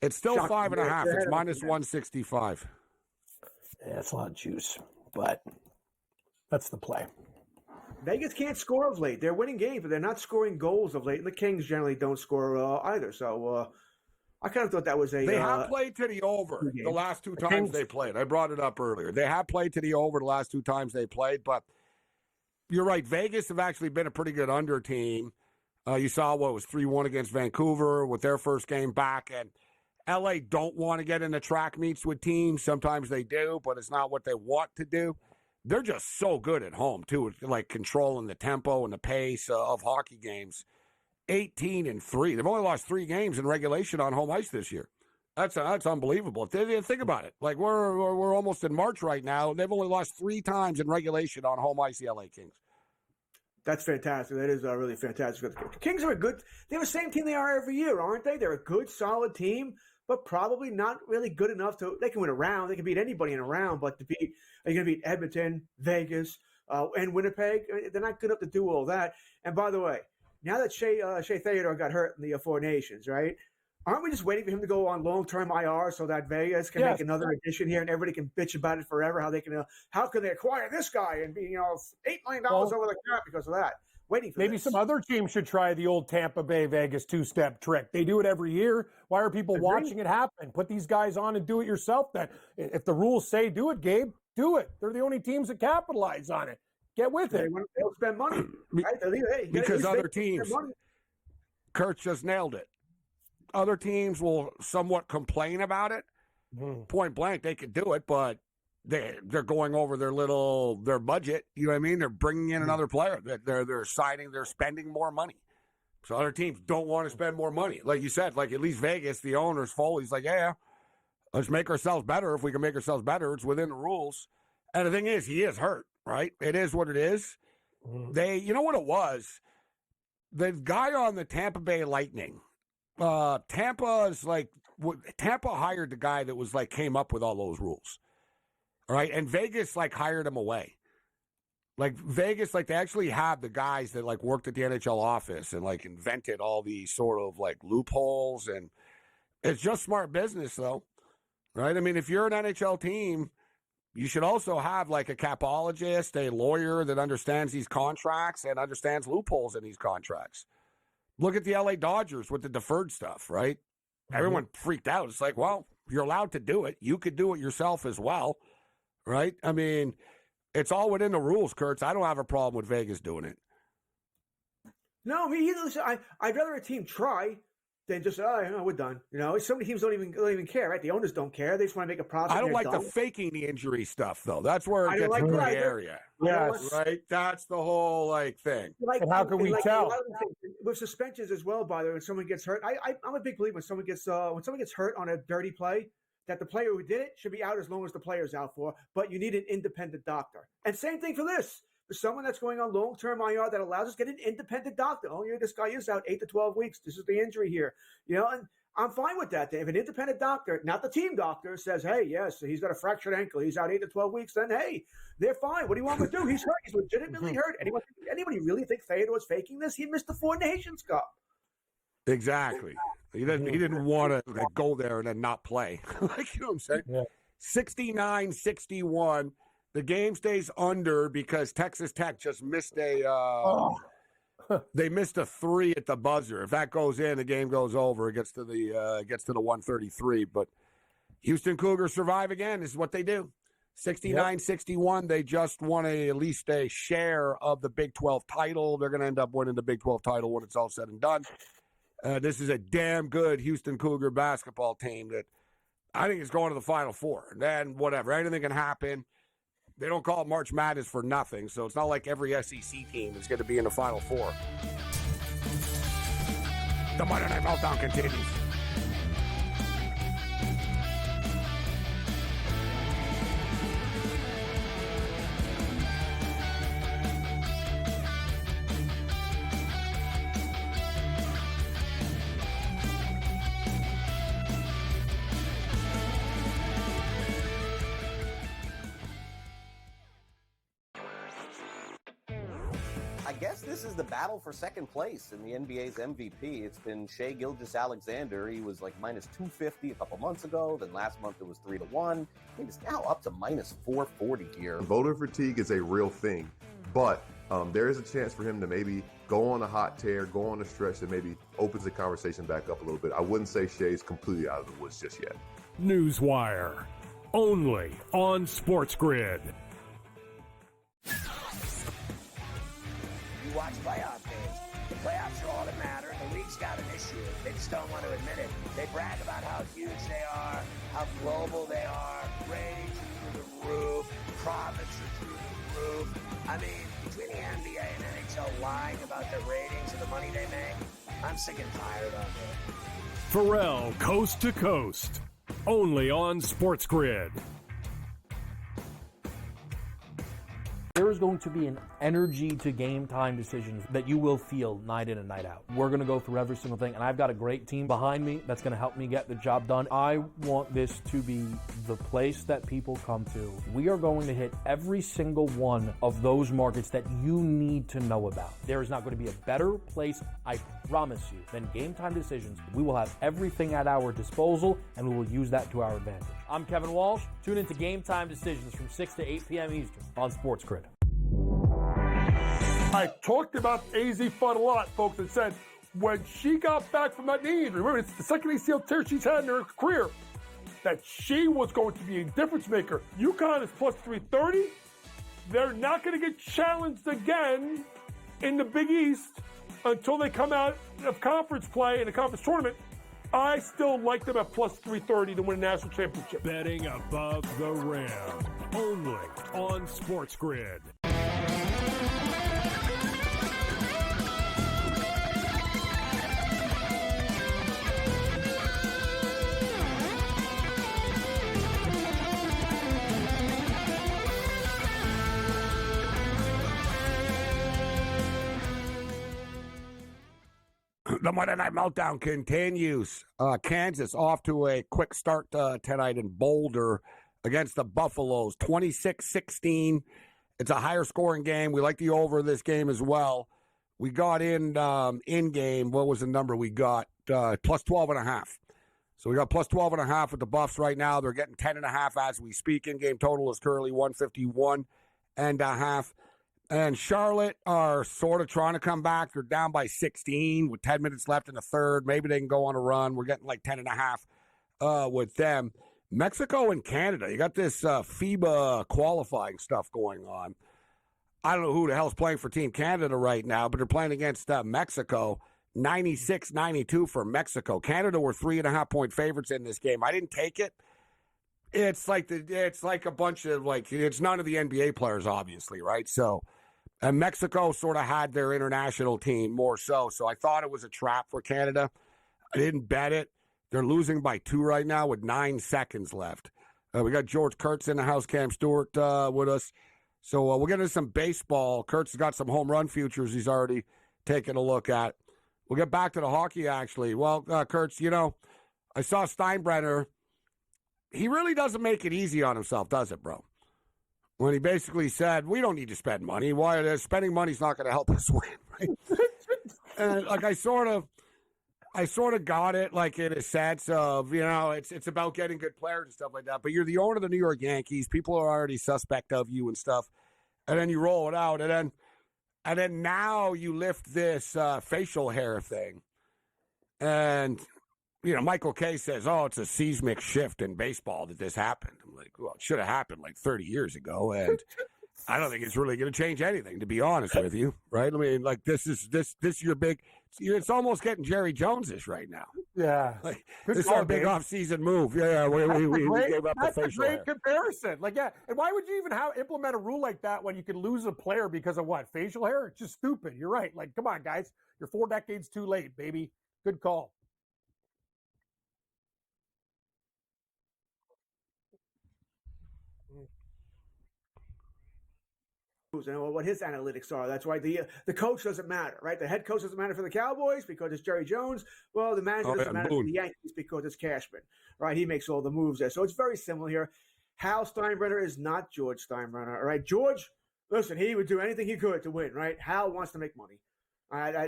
It's still 5.5. It's minus 165. Yeah, it's a lot of juice, but that's the play. Vegas can't score of late. They're winning games, but they're not scoring goals of late. And the Kings generally don't score either. So I kind of thought that was a... They have played to the over the last two times they played. I brought it up earlier. They have played to the over the last two times they played, but you're right. Vegas have actually been a pretty good under team. You saw what was 3-1 against Vancouver with their first game back, and LA don't want to get into track meets with teams. Sometimes they do, but it's not what they want to do. They're just so good at home, too, like controlling the tempo and the pace of hockey games. 18-3. They've only lost 3 games in regulation on home ice this year. That's unbelievable. Think about it. Like, we're almost in March right now. They've only lost 3 times in regulation on home ice, the LA Kings. That's fantastic. That is really fantastic. The Kings are a good – they're the same team they are every year, aren't they? They're a good, solid team, but probably not really good enough to – they can win a round. They can beat anybody in a round, but are you going to beat Edmonton, Vegas, and Winnipeg? They're not good enough to do all that. And by the way, now that Shea Theodore got hurt in the Four Nations, right, aren't we just waiting for him to go on long-term IR so that Vegas can make another addition here and everybody can bitch about it forever? How can they acquire this guy and be $8 million over the cap because of that? Waiting for maybe some other teams should try the old Tampa Bay Vegas 2-step trick. They do it every year. Why are people watching it happen? Put these guys on and do it yourself. Then, if the rules say do it, Gabe, do it. They're the only teams that capitalize on it. Get with it. They'll spend money, right? Because other teams, Kurtz just nailed it. Other teams will somewhat complain about it. Point blank, they could do it, but they're going over their budget. You know what I mean? They're bringing in another player. They're spending more money. So other teams don't want to spend more money. Like you said, like at least Vegas, the owner's Foley's like, yeah, let's make ourselves better. If we can make ourselves better, it's within the rules. And the thing is, he is hurt, right? It is what it is. You know what it was? The guy on the Tampa Bay Lightning. Tampa hired the guy that was came up with all those rules. All right. And Vegas hired him away. Vegas, they actually have the guys that worked at the NHL office and invented all these sort of loopholes. And it's just smart business though. Right. I mean, if you're an NHL team, you should also have a capologist, a lawyer that understands these contracts and understands loopholes in these contracts. Look at the LA Dodgers with the deferred stuff, right? Everyone freaked out. It's well, You're allowed to do it. You could do it yourself as well, right? I mean, it's all within the rules, Kurtz. I don't have a problem with Vegas doing it. No, me either. Listen, I'd rather a team try than just, we're done. So many teams don't even care, right? The owners don't care. They just want to make a profit. I don't like the faking the injury stuff, though. That's where it gets gray area. Yes. Right? That's the whole, thing. And how can we tell? With suspensions as well, by the way, when someone gets hurt, I'm a big believer when someone gets hurt on a dirty play, that the player who did it should be out as long as the player's out for, but you need an independent doctor. And same thing for this. For someone that's going on long-term IR, that allows us to get an independent doctor. Oh, this guy is out 8 to 12 weeks. This is the injury here. And I'm fine with that. If an independent doctor, not the team doctor, says, hey, yes, he's got a fractured ankle, he's out 8 to 12 weeks, then, hey, they're fine. What do you want me to do? He's hurt. He's legitimately hurt. Anybody really think Theodore's faking this? He missed the Four Nations Cup. Exactly. He didn't want to go there and then not play. You know what I'm saying? Yeah. 69-61. The game stays under because Texas Tech just missed they missed a 3 at the buzzer. If that goes in, the game goes over. It gets to the 133. But Houston Cougars survive again. This is what they do. 69-61. They just won at least a share of the Big 12 title. They're going to end up winning the Big 12 title when it's all said and done. This is a damn good Houston Cougar basketball team that I think is going to the Final Four. And then whatever, anything can happen. They don't call it March Madness for nothing, so it's not like every SEC team is going to be in the Final Four. The Monday Night Meltdown continues. I guess this is the battle for second place in the NBA's MVP. It's been Shai Gilgeous-Alexander. He was like minus 250 a couple months ago. Then last month it was 3-1. He's now up to minus 440 here. Voter fatigue is a real thing, but there is a chance for him to maybe go on a hot tear, go on a stretch that maybe opens the conversation back up a little bit. I wouldn't say Shai's completely out of the woods just yet. Newswire, only on SportsGrid. Watch playoff games. The playoffs are all that matter. The league's got an issue. They just don't want to admit it. They brag about how huge they are, how global they are. Ratings are through the roof. Profits are through the roof. I mean, between the NBA and NHL lying about their ratings and the money they make, I'm sick and tired of it. Pharrell, Coast to Coast, only on SportsGrid. There is going to be an energy to game time decisions that you will feel night in and night out. We're going to go through every single thing, and I've got a great team behind me that's going to help me get the job done. I want this to be the place that people come to. We are going to hit every single one of those markets that you need to know about. There is not going to be a better place, I promise you, than Game Time Decisions. We will have everything at our disposal, and we will use that to our advantage. I'm Kevin Walsh. Tune into Game Time Decisions from 6 to 8 p.m. Eastern on SportsGrid. I talked about AZ Fun a lot, folks, and said when she got back from that knee injury, remember, it's the second ACL tear she's had in her career, that she was going to be a difference maker. UConn is plus 330. They're not going to get challenged again in the Big East until they come out of conference play in a conference tournament. I still like them at plus 330 to win a national championship. Betting above the rim, only on SportsGrid. The Monday Night Meltdown continues. Kansas off to a quick start tonight in Boulder against the Buffaloes, 26-16. It's a higher scoring game. We like the over this game as well. We got in game. What was the number we got? Plus 12.5. So we got plus 12.5 with the Buffs right now. They're getting 10.5 as we speak. In-game total is currently 151.5. And Charlotte are sort of trying to come back. They're down by 16 with 10 minutes left in the third. Maybe they can go on a run. We're getting like 10.5 with them. Mexico and Canada, you got this FIBA qualifying stuff going on. I don't know who the hell's playing for Team Canada right now, but they're playing against Mexico. 96-92 for Mexico. Canada were 3.5-point favorites in this game. I didn't take it. It's like a bunch of it's none of the NBA players, obviously, right? So, and Mexico sort of had their international team more so. So I thought it was a trap for Canada. I didn't bet it. They're losing by 2 right now with 9 seconds left. We got George Kurtz in the house, Cam Stewart with us. So we'll get into some baseball. Kurtz has got some home run futures he's already taken a look at. We'll get back to the hockey, actually. Well, Kurtz, I saw Steinbrenner. He really doesn't make it easy on himself, does it, bro? When he basically said, we don't need to spend money. Why? Spending money's not going to help us win, right? And I sort of got it, like in a sense of, it's about getting good players and stuff like that. But you're the owner of the New York Yankees. People are already suspect of you and stuff. And then you roll it out. And then now you lift this facial hair thing. And, Michael Kay says, it's a seismic shift in baseball that this happened. I'm like, well, it should have happened like 30 years ago. And I don't think it's really going to change anything, to be honest with you, right? I mean, like, this is your big – it's almost getting Jerry Jones-ish right now. Yeah. Like, this is our big off-season move. Yeah, we gave up the facial hair. That's a great comparison. Like, yeah, and why would you even implement a rule like that when you can lose a player because of what? Facial hair? It's just stupid. You're right. Like, come on, guys. You're 4 decades too late, baby. Good call. And what his analytics are. That's why the coach doesn't matter, right? The head coach doesn't matter for the Cowboys because it's Jerry Jones. Well, the manager doesn't matter for the Yankees because it's Cashman, right? He makes all the moves there. So it's very similar here. Hal Steinbrenner is not George Steinbrenner, all right? George, listen, he would do anything he could to win, right? Hal wants to make money.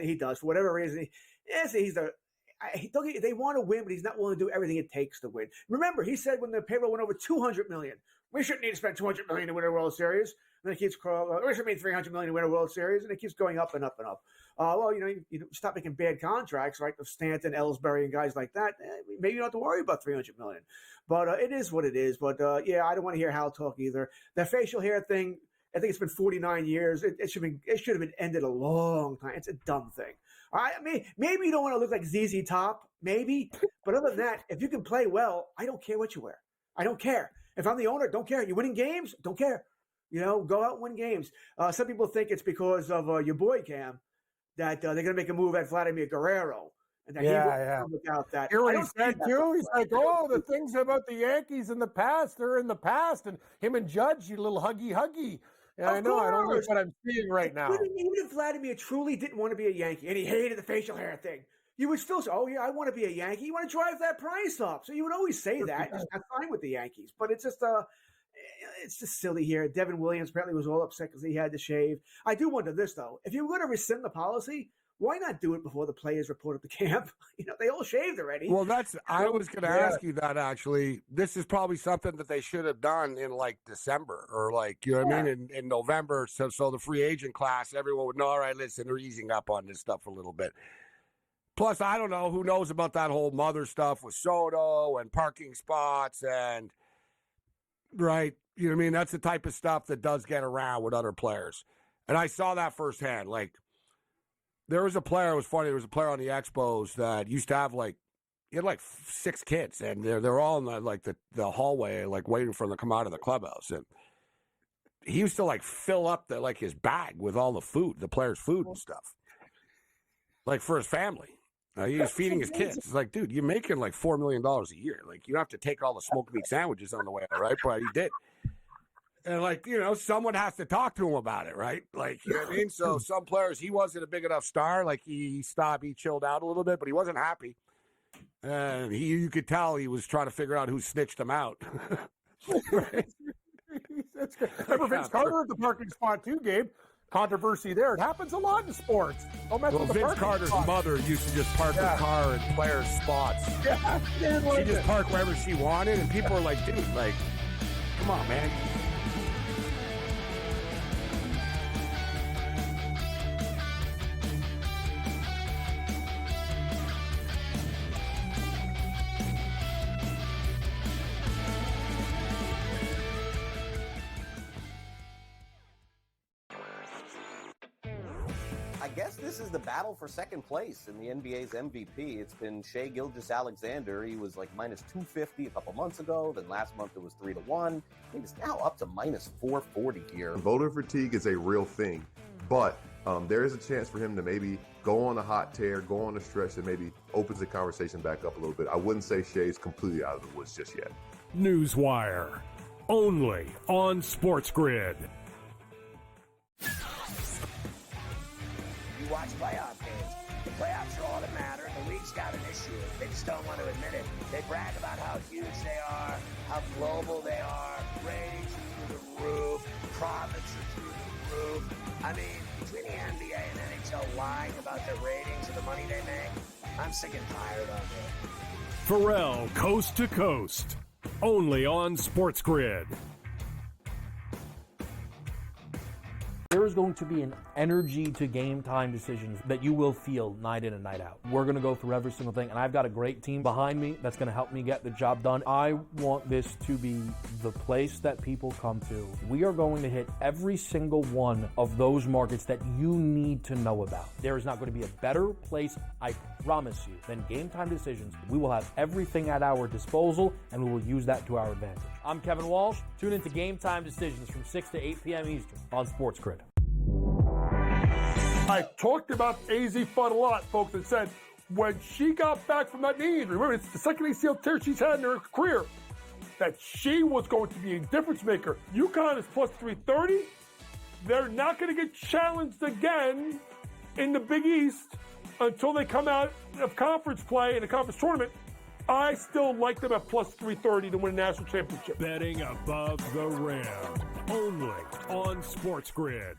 He does. For whatever reason, they want to win, but he's not willing to do everything it takes to win. Remember, he said when the payroll went over $200 million, we shouldn't need to spend $200 million to win a World Series. And then it keeps crawling. We should need $300 million to win a World Series, and it keeps going up and up and up. You stop making bad contracts, right? Of Stanton, Ellsbury, and guys like that. Maybe you don't have to worry about $300 million. But it is what it is. But I don't want to hear Hal talk either. The facial hair thing, I think it's been 49 years. It should have been ended a long time. It's a dumb thing. All right, maybe you don't want to look like ZZ Top, maybe. But other than that, if you can play well, I don't care what you wear. I don't care. If I'm the owner, don't care. You're winning games, don't care. Go out and win games. Some people think it's because of your boy Cam that they're going to make a move at Vladimir Guerrero. And that he won't without that. Hear what he said, too? He's like, the things about the Yankees in the past, they're in the past. And him and Judge, you little huggy. Yeah, I know. I don't like what I'm seeing right now. Even if Vladimir truly didn't want to be a Yankee and he hated the facial hair thing, you would still say, I want to be a Yankee. You want to drive that price up. So you would always say that. Just not fine with the Yankees. But it's just silly here. Devin Williams apparently was all upset because he had to shave. I do wonder this, though. If you're going to rescind the policy, why not do it before the players report up to camp? They all shaved already. Well, I was going to ask you that, actually. This is probably something that they should have done in, December or, in November. So the free agent class, everyone would know, all right, listen, they're easing up on this stuff a little bit. Plus, I don't know, who knows about that whole mother stuff with Soto and parking spots and, right, that's the type of stuff that does get around with other players. And I saw that firsthand. There was a player, it was funny, there was a player on the Expos that used to have, he had 6 kids, and they're all in the hallway, waiting for them to come out of the clubhouse. And he used to, fill up his bag with all the food, the players' food and stuff, for his family. He was feeding his kids. It's like, dude, you're making $4 million a year. You don't have to take all the smoked meat sandwiches on the way out, right? But he did. And someone has to talk to him about it, right? You know what I mean? So some players, he wasn't a big enough star. He stopped, he chilled out a little bit, but he wasn't happy. And you could tell he was trying to figure out who snitched him out. Right? Remember Vince Carter at the parking spot too, Gabe? Controversy there. It happens a lot in sports. Vince Carter's mother used to just park her car in players' spots. Yeah, she just parked wherever she wanted, and people are like, dude, come on, man. the battle for second place in the NBA's MVP. It's been Shai Gilgeous-Alexander. He was like minus 250 a couple months ago. Then last month it was 3-1. He's now up to minus 440 here. Voter fatigue is a real thing, but there is a chance for him to maybe go on a hot tear, go on a stretch that maybe opens the conversation back up a little bit. I wouldn't say Shai's completely out of the woods just yet. Newswire, only on SportsGrid. You watch playoff games. The playoffs are all that matter. The league's got an issue. They just don't want to admit it. They brag about how huge they are, how global they are. Ratings are through the roof. Profits are through the roof. I mean, between the NBA and NHL lying about their ratings and the money they make, I'm sick and tired of it. Pharrell, Coast to Coast, only on SportsGrid. There is going to be an energy to game time decisions that you will feel night in and night out. We're going to go through every single thing, and I've got a great team behind me that's going to help me get the job done. I want this to be the place that people come to. We are going to hit every single one of those markets that you need to know about. There is not going to be a better place, I promise you, than Game Time Decisions. We will have everything at our disposal, and we will use that to our advantage. I'm Kevin Walsh. Tune into Game Time Decisions from 6 to 8 p.m. Eastern on SportsGrid. I talked about AZ Fudd a lot, folks, and said when she got back from that knee injury, remember, it's the second ACL tear she's had in her career, that she was going to be a difference maker. UConn is plus 330. They're not going to get challenged again in the Big East until they come out of conference play in the conference tournament. I still like them at plus 330 to win a national championship. Betting above the rim, only on SportsGrid.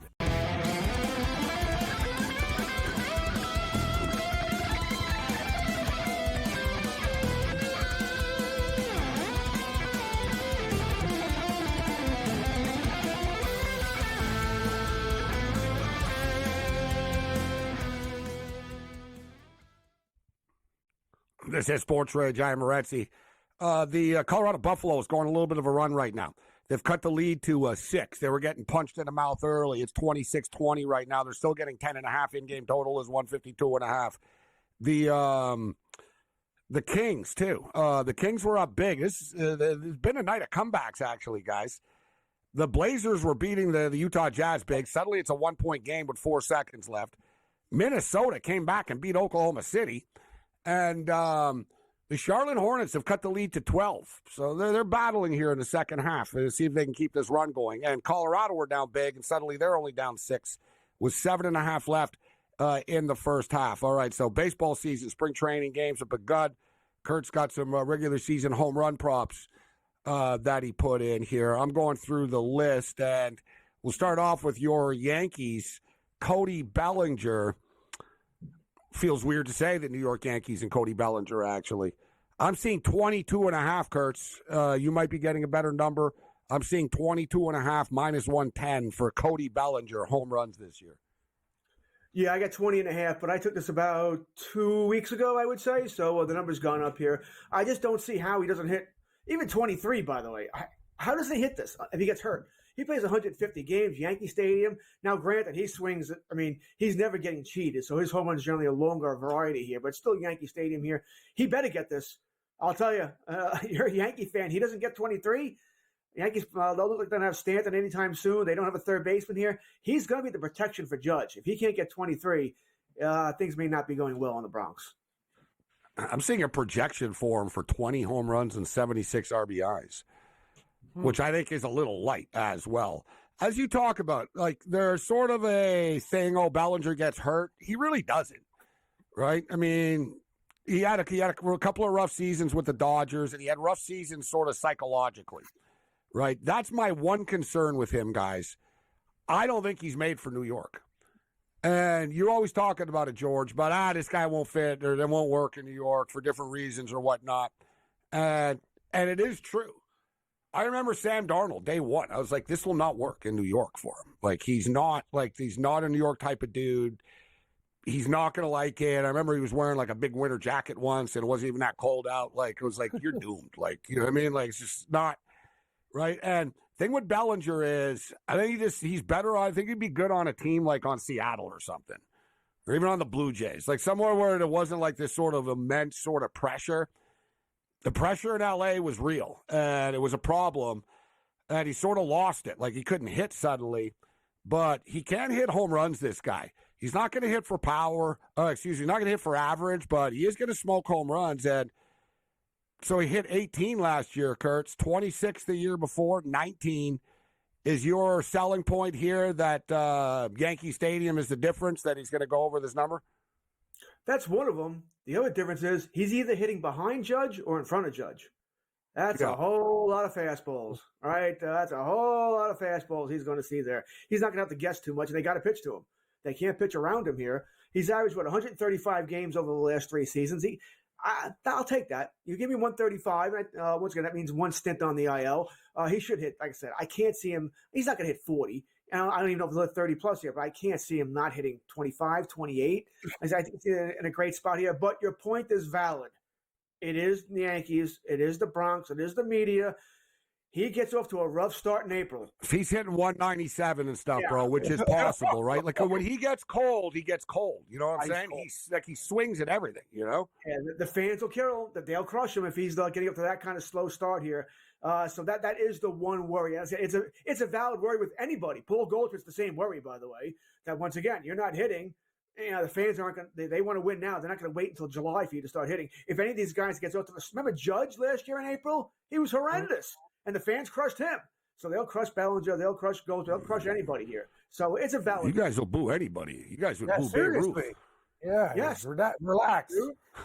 This is SportsRage. I am Morency. The Colorado Buffaloes going a little bit of a run right now. They've cut the lead to 6. They were getting punched in the mouth early. It's 26-20 right now. They're still getting 10.5. In-game total is 152.5. The Kings, too. The Kings were up big. There's been a night of comebacks, actually, guys. The Blazers were beating the Utah Jazz big. Suddenly it's a 1-point game with 4 seconds left. Minnesota came back and beat Oklahoma City. And the Charlotte Hornets have cut the lead to 12. So they're battling here in the second half to see if they can keep this run going. And Colorado were down big, and suddenly they're only down 6 with 7.5 left in the first half. All right, so baseball season, spring training games have begun. Kurt's got some regular season home run props that he put in here. I'm going through the list, and we'll start off with your Yankees. Cody Bellinger. Feels weird to say the New York Yankees and Cody Bellinger, actually. I'm seeing 22.5, Kurtz. You might be getting a better number. I'm seeing 22.5 minus 110 for Cody Bellinger home runs this year. Yeah, I got 20.5, but I took this about 2 weeks ago, I would say. So the number's gone up here. I just don't see how he doesn't hit, even 23, by the way. How does he hit this if he gets hurt? He plays 150 games, Yankee Stadium. Now, granted, he swings. I mean, he's never getting cheated, so his home runs generally a longer variety here, but still Yankee Stadium here. He better get this. I'll tell you, you're a Yankee fan. He doesn't get 23. Yankees don't look like they don't have Stanton anytime soon. They don't have a third baseman here. He's going to be the protection for Judge. If he can't get 23, things may not be going well in the Bronx. I'm seeing a projection for him for 20 home runs and 76 RBIs. Which I think is a little light as well. As you talk about, like, there's sort of a thing, Bellinger gets hurt. He really doesn't, right? I mean, he had a couple of rough seasons with the Dodgers, and he had rough seasons sort of psychologically, right? That's my one concern with him, guys. I don't think he's made for New York. And you're always talking about it, George, but this guy won't fit or it won't work in New York for different reasons or whatnot. And it is true. I remember Sam Darnold, day one. I was like, this will not work in New York for him. He's not a New York type of dude. He's not going to like it. I remember he was wearing a big winter jacket once, and it wasn't even that cold out. It was like, you're doomed. You know what I mean? It's just not right. And thing with Bellinger is, I think he's better. I think he'd be good on a team like on Seattle or something, or even on the Blue Jays, like somewhere where there wasn't like this sort of immense sort of pressure. The pressure in LA was real, and it was a problem, and he sort of lost it. Like he couldn't hit suddenly, but he can hit home runs, this guy. He's not going to hit for power, not going to hit for average, but he is going to smoke home runs, and so he hit 18 last year, Kurtz, 26 the year before, 19. Is your selling point here that Yankee Stadium is the difference, that he's going to go over this number? That's one of them. The other difference is he's either hitting behind Judge or in front of Judge. That's a whole lot of fastballs, all right? That's a whole lot of fastballs he's going to see there. He's not going to have to guess too much, and they got to pitch to him. They can't pitch around him here. He's averaged, 135 games over the last 3 seasons. I'll take that. You give me 135. Once again, that means one stint on the IL. He should hit, like I said, I can't see him. He's not going to hit 40. And I don't even know if he'll hit 30 plus here, but I can't see him not hitting 25, 28. I think he's in a great spot here. But your point is valid. It is the Yankees. It is the Bronx. It is the media. He gets off to a rough start in April. If he's hitting 197 and stuff, bro, which is possible, right? Like when he gets cold, he gets cold. You know what I'm saying? He swings at everything, you know? And the fans will kill him. They'll crush him if he's getting up to that kind of slow start here. So that is the one worry. It's a valid worry with anybody. Paul Goldschmidt's the same worry, by the way, that once again, you're not hitting. The fans aren't going to – they want to win now. They're not going to wait until July for you to start hitting. If any of these guys gets out to the – remember Judge last year in April? He was horrendous. And the fans crushed him. So they'll crush Bellinger. They'll crush Goldschmidt. They'll crush anybody here. So it's a valid. You guys will boo anybody. You guys will boo Babe Ruth. Yeah. Yes. Relax.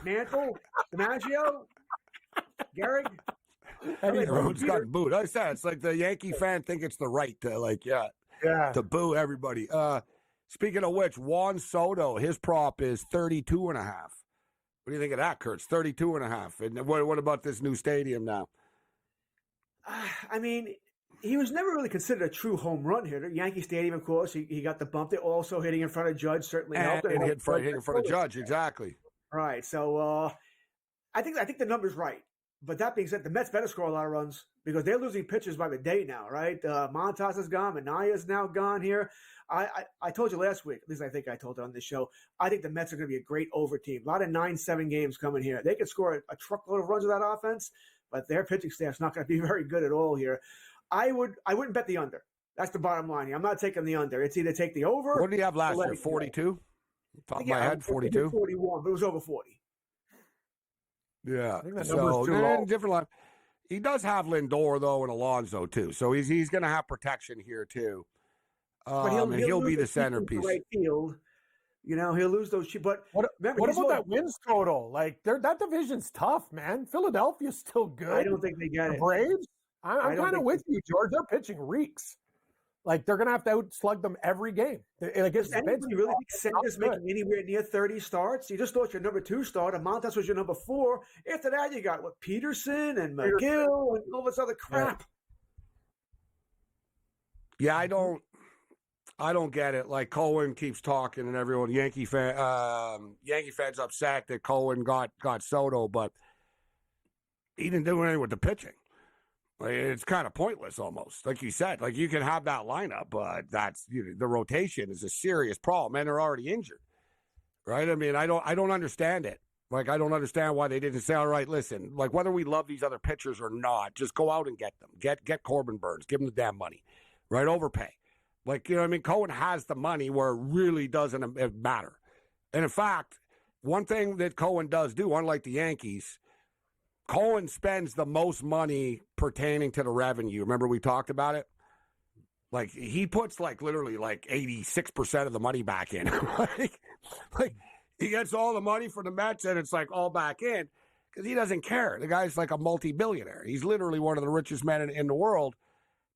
Mantle, DiMaggio, Gehrig. Everyone's gotten booed. I said it's like the Yankee fan think it's the right to to boo everybody. Speaking of which, Juan Soto, his prop is 32.5. What do you think of that, Kurtz? 32.5. And what about this new stadium now? I mean, he was never really considered a true home run hitter. Yankee Stadium, of course, he got the bump there. Also hitting in front of Judge certainly helped. And hitting in front of Judge, exactly. Right. So I think the number's right. But that being said, the Mets better score a lot of runs because they're losing pitchers by the day now, right? Montas is gone. Manaya's now gone here. I told you last week, at least I think I told it on this show, I think the Mets are going to be a great over team. A lot of 9-7 games coming here. They could score a truckload of runs with that offense, but their pitching staff's not going to be very good at all here. I wouldn't bet the under. That's the bottom line here. I'm not taking the under. It's either take the over. What did he have last year? 42? Top of my head, 42? 41, but it was over 40. Yeah. I think that number's too low. Different line. He does have Lindor, though, and Alonso, too. So he's going to have protection here, too. But he'll be the centerpiece. Right field. You know, he'll lose those. But what remember, about that wins total? Like, that division's tough, man. Philadelphia's still good. I don't think they get the it. Braves? I'm kind of with you, George. Their pitching reeks. Like, they're going to have to outslug them every game. Does anybody really think Senga's making anywhere near 30 starts? You just lost your number 2 starter. Montas was your number 4. After that, you got, Peterson and McGill and all this other crap. Yeah, I don't get it. Like, Cohen keeps talking and everyone, Yankee fans upset that Cohen got Soto, but he didn't do anything with the pitching. Like, it's kind of pointless almost. Like you said, like you can have that lineup, but the rotation is a serious problem, and they're already injured, right? I mean, I don't understand it. Like, I don't understand why they didn't say, all right, listen, like whether we love these other pitchers or not, just go out and get them. Get Corbin Burns, give them the damn money, right? Overpay. Like, you know what I mean? Cohen has the money where it really doesn't matter. And in fact, one thing that Cohen does do, unlike the Yankees, Cohen spends the most money pertaining to the revenue. Remember we talked about it? Like, he puts, literally 86% of the money back in. like, he gets all the money for the Mets, and it's, all back in because he doesn't care. The guy's like a multi-billionaire. He's literally one of the richest men in the world.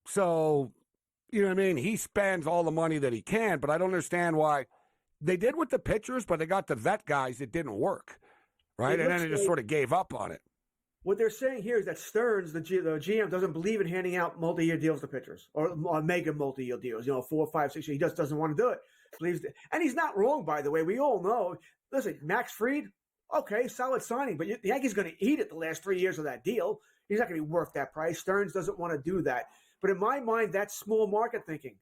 So, you know what I mean? He spends all the money that he can, but I don't understand why. They did with the pitchers, but they got the vet guys. It didn't work, right? And then they just sort of gave up on it. What they're saying here is that Stearns, the GM, doesn't believe in handing out multi-year deals to pitchers or mega multi-year deals, 4, 5, 6 years. He just doesn't want to do it. And he's not wrong, by the way. We all know. Listen, Max Fried, okay, solid signing, but the Yankees going to eat it the last 3 years of that deal. He's not going to be worth that price. Stearns doesn't want to do that. But in my mind, that's small market thinking.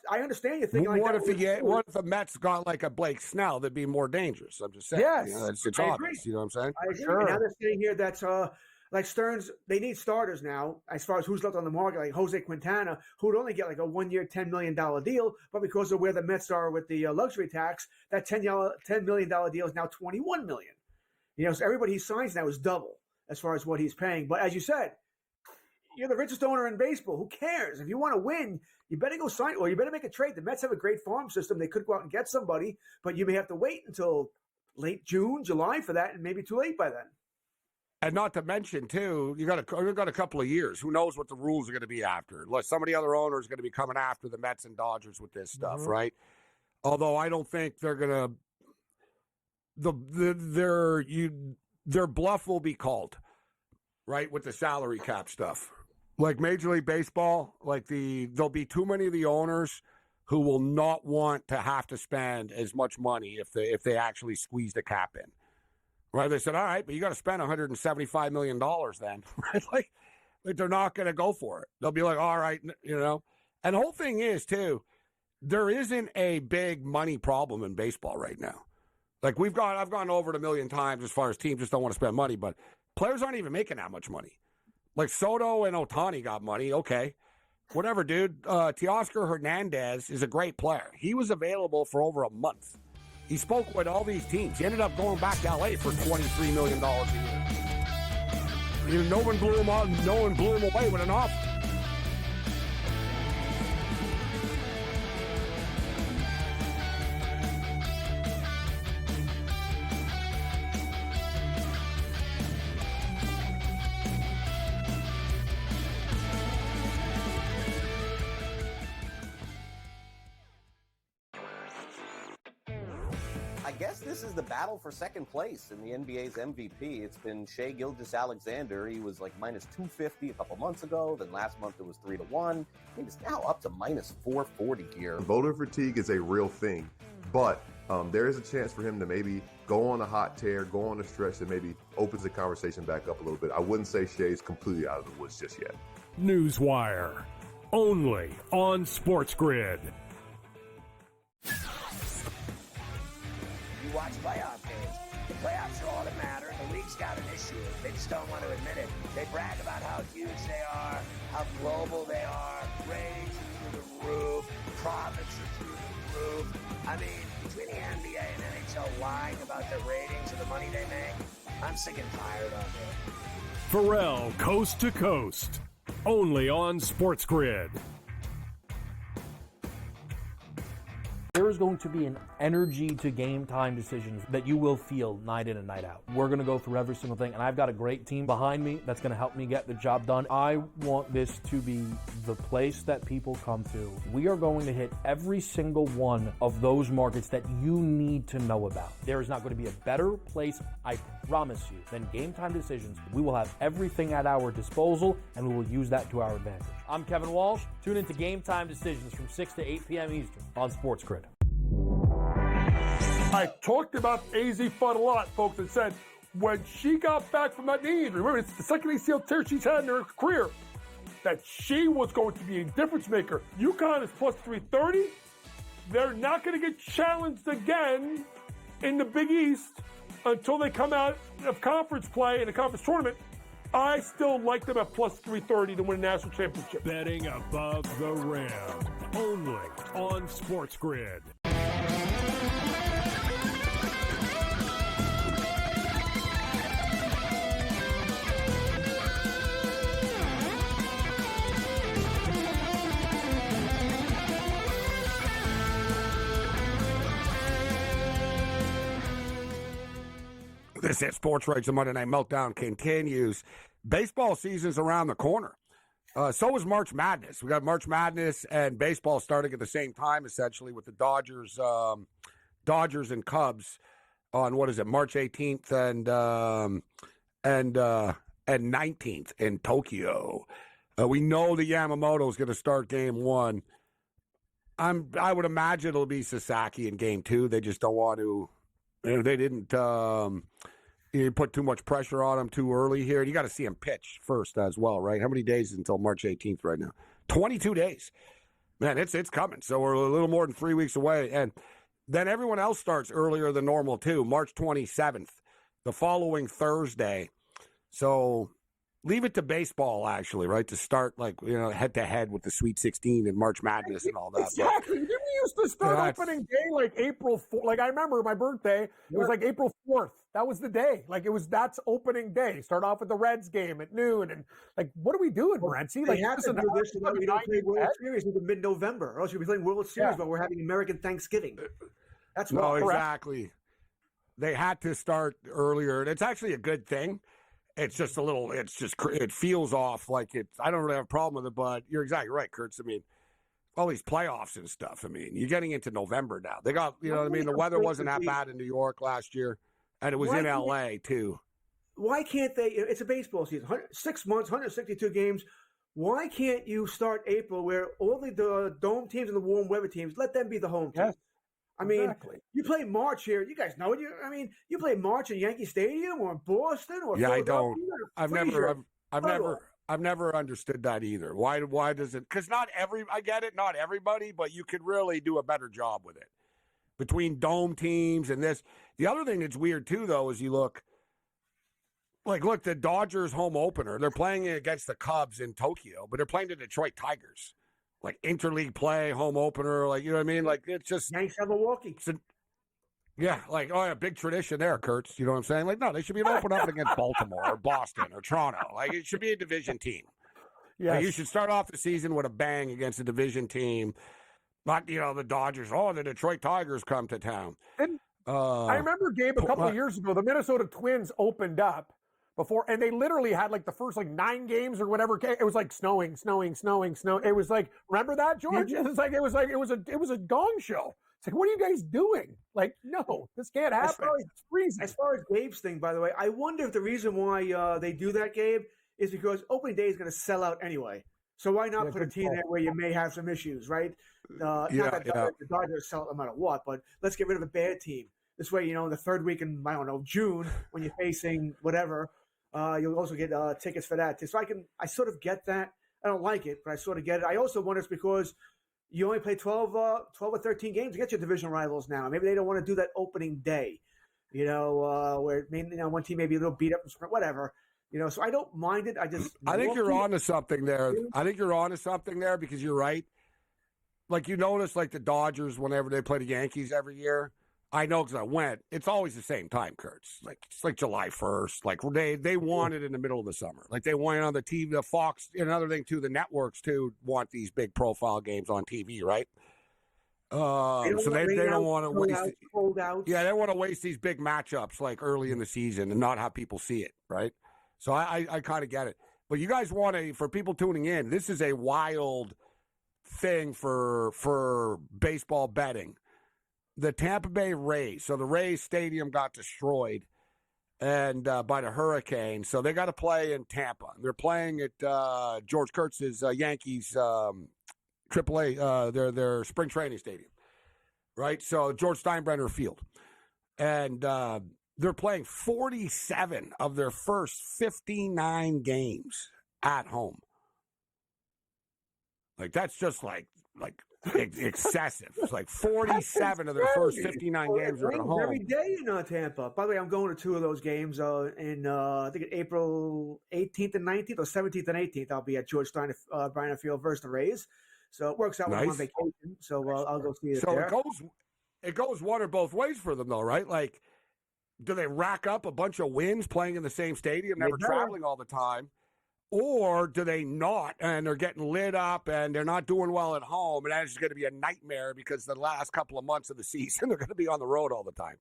I understand you're thinking like what that. What if the Mets got like a Blake Snell? That'd be more dangerous. I'm just saying. Yes, It's I obvious. agree. You know what I'm saying? I agree. And now they're saying here that's like Stearns, they need starters now as far as who's left on the market, like Jose Quintana, who would only get like a 1 year, $10 million deal, but because of where the Mets are with the luxury tax, that $10 million deal is now $21 million. You know, so everybody he signs now is double as far as what he's paying. But as you said, you're the richest owner in baseball. Who cares? If you want to win, you better go sign, or you better make a trade. The Mets have a great farm system. They could go out and get somebody, but you may have to wait until late June, July for that, and maybe too late by then. And not to mention, too, you've got a couple of years. Who knows what the rules are going to be after? Like some of the other owners are going to be coming after the Mets and Dodgers with this stuff, right? Although I don't think they're going to their bluff will be called, right, with the salary cap stuff. Like Major League Baseball, there'll be too many of the owners who will not want to have to spend as much money if they actually squeeze the cap in. Right? They said, all right, but you got to spend $175 million then. Right? Like they're not going to go for it. They'll be like, all right, you know. And the whole thing is, too, there isn't a big money problem in baseball right now. Like I've gone over it a million times as far as teams just don't want to spend money, but players aren't even making that much money. Like Soto and Ohtani got money, okay. Whatever, dude. Teoscar Hernandez is a great player. He was available for over a month. He spoke with all these teams. He ended up going back to L.A. for $23 million a year. No one blew him out. No one blew him away with an offer. I guess this is the battle for second place in the NBA's MVP. It's been Shai Gilgeous-Alexander. He was like minus 250 a couple months ago. Then last month it was 3-1. He's now up to minus 440 here. Voter fatigue is a real thing, but there is a chance for him to maybe go on a hot tear, go on a stretch that maybe opens the conversation back up a little bit. I wouldn't say Shai's completely out of the woods just yet. Newswire, only on SportsGrid. You watch playoff games. The playoffs are all that matter. The league's got an issue. They just don't want to admit it. They brag about how huge they are, how global they are. Ratings are through the roof. Profits are through the roof. I mean, between the NBA and NHL lying about their ratings and the money they make, I'm sick and tired of it. Pharrell, Coast to Coast, only on SportsGrid. There is going to be an energy to game time decisions that you will feel night in and night out. We're going to go through every single thing, and I've got a great team behind me that's going to help me get the job done. I want this to be the place that people come to. We are going to hit every single one of those markets that you need to know about. There is not going to be a better place, I promise you, than Game Time Decisions. We will have everything at our disposal, and we will use that to our advantage. I'm Kevin Walsh. Tune into Game Time Decisions from 6 to 8 p.m. Eastern on SportsGrid. I talked about AZ Fun a lot, folks, and said when she got back from that knee injury, remember, it's the second ACL tear she's had in her career, that she was going to be a difference maker. UConn is plus 330. They're not going to get challenged again in the Big East until they come out of conference play in a conference tournament. I still like them at plus 330 to win a national championship. Betting above the rim, only on SportsGrid. This is SportsRage. The Monday Night Meltdown continues. Baseball season's around the corner. So is March Madness. We got March Madness and baseball starting at the same time, essentially, with the Dodgers and Cubs on March 18th and 19th in Tokyo. We know that Yamamoto's going to start Game 1. I would imagine it'll be Sasaki in Game 2. They just don't want to. They didn't put too much pressure on him too early here. You got to see him pitch first as well, right? How many days until March 18th right now? 22 days. Man, it's coming. So we're a little more than 3 weeks away. And then everyone else starts earlier than normal, too, March 27th, the following Thursday. So leave it to baseball, actually, right, to start, head-to-head with the Sweet 16 and March Madness and all that. Exactly. Didn't we used to start opening day like April 4th? Like, I remember my birthday, it was like April 4th. That was the day. Like, that's opening day. Start off with the Reds game at noon. And, what are we doing, Morency? They have to do this so that we don't play World Series until mid-November, or else we'll be playing World Series while we're having American Thanksgiving. That's no, exactly. They had to start earlier, and it's actually a good thing. It's just it feels off like it's. I don't really have a problem with it, but you're exactly right, Kurtz. I mean, all these playoffs and stuff. I mean, you're getting into November now. They got, you know what I mean? The weather wasn't that bad in New York last year, and it was in LA too. Why can't they? It's a baseball season, 6 months, 162 games. Why can't you start April where all the dome teams and the warm weather teams, let them be the home teams? I mean, you play March here. You guys know it. You play March in Yankee Stadium or in Boston or I don't. I've never understood that either. Why does it? Because I get it, not everybody, but you could really do a better job with it between dome teams and this. The other thing that's weird too, though, is you look the Dodgers home opener. They're playing against the Cubs in Tokyo, but they're playing the Detroit Tigers. Like interleague play, home opener, you know what I mean? Like it's just Yankees have Milwaukee. Big tradition there, Kurtz. You know what I'm saying? No, they should be open up against Baltimore or Boston or Toronto. It should be a division team. Yeah, you should start off the season with a bang against a division team. Not the Dodgers. Oh, the Detroit Tigers come to town. And I remember, Gabe, a couple of years ago, the Minnesota Twins opened up. And they literally had the first 9 games or whatever. It was snowing. It was remember that, George? It was a gong show. It's what are you guys doing? No, this can't happen. It's freezing. As far as Gabe's thing, by the way, I wonder if the reason why they do that, Gabe, is because opening day is going to sell out anyway. So why not put a team there where you may have some issues, right? Not that the Dodgers sell it no matter what, but let's get rid of a bad team. This way, in the third week in June when you're facing whatever. You'll also get tickets for that too. So I sort of get that. I don't like it, but I sort of get it. I also wonder it's because you only play 12 or 13 games to get your division rivals now. Maybe they don't want to do that opening day, where one team may be a little beat up and whatever. So I don't mind it. I think you're onto something there. Because you're right. You notice the Dodgers whenever they play the Yankees every year. I know because I went. It's always the same time, Kurtz. It's July 1st. They want it in the middle of the summer. They want it on the TV, the Fox. Another thing too, the networks too want these big profile games on TV, right? So they don't want to waste. Cold outs. Yeah, they want to waste these big matchups early in the season and not have people see it, right? So I kind of get it. But you guys for people tuning in, this is a wild thing for baseball betting. The Tampa Bay Rays. So the Rays stadium got destroyed and by the hurricane. So they got to play in Tampa. They're playing at George Kurtz's Yankees AAA, their spring training stadium, right? So George Steinbrenner Field. And they're playing 47 of their first 59 games at home. That's just excessive. It's 47 of their first 59 games are at home. Every day in Tampa. By the way, I'm going to 2 of those games in I think April 18th and 19th or 17th and 18th. I'll be at George Steinbrenner Field versus the Rays. So it works out when I'm on vacation. So I'll go see it there. So it goes one or both ways for them, though, right? Do they rack up a bunch of wins playing in the same stadium, never traveling all the time? Or do they not, and they're getting lit up, and they're not doing well at home, and that's going to be a nightmare because the last couple of months of the season, they're going to be on the road all the time.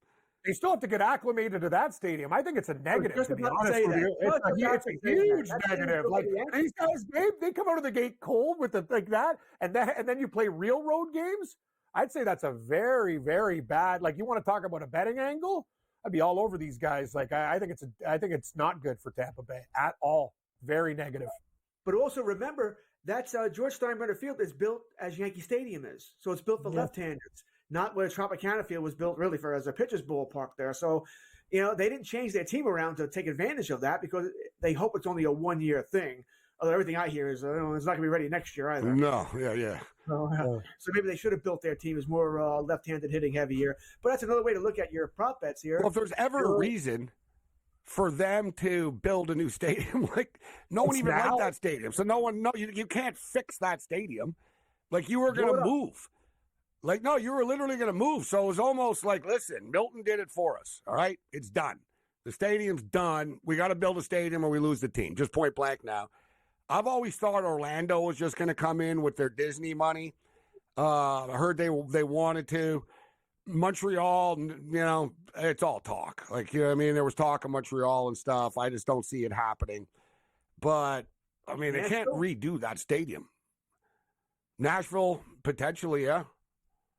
They still have to get acclimated to that stadium. I think it's a negative, to be honest with you. It's a huge negative. These guys, they come out of the gate cold with that, and then you play real road games. I'd say that's a very, very bad. You want to talk about a betting angle? I'd be all over these guys. I think it's not good for Tampa Bay at all. Very negative. But also remember, that's George Steinbrenner Field is built as Yankee Stadium is. So it's built for left-handers, not where Tropicana Field was built really for as a pitcher's ballpark there. So, they didn't change their team around to take advantage of that because they hope it's only a one-year thing. Although everything I hear is it's not going to be ready next year either. No, yeah. So maybe they should have built their team as more left-handed hitting heavy here. But that's another way to look at your prop bets here. Well, if there's ever a reason for them to build a new stadium, like no one even liked that stadium, so you can't fix that stadium. Like you were going to move. Like, no, you were literally going to move. So it was almost like, listen, Milton did it for us. All right, it's done. The stadium's done. We got to build a stadium or we lose the team. Just point blank now. I've always thought Orlando was just going to come in with their Disney money. I heard they wanted to. Montreal, it's all talk. Like, you know what I mean? There was talk of Montreal and stuff. I just don't see it happening. But, I mean, they can't redo that stadium. Nashville, potentially, yeah.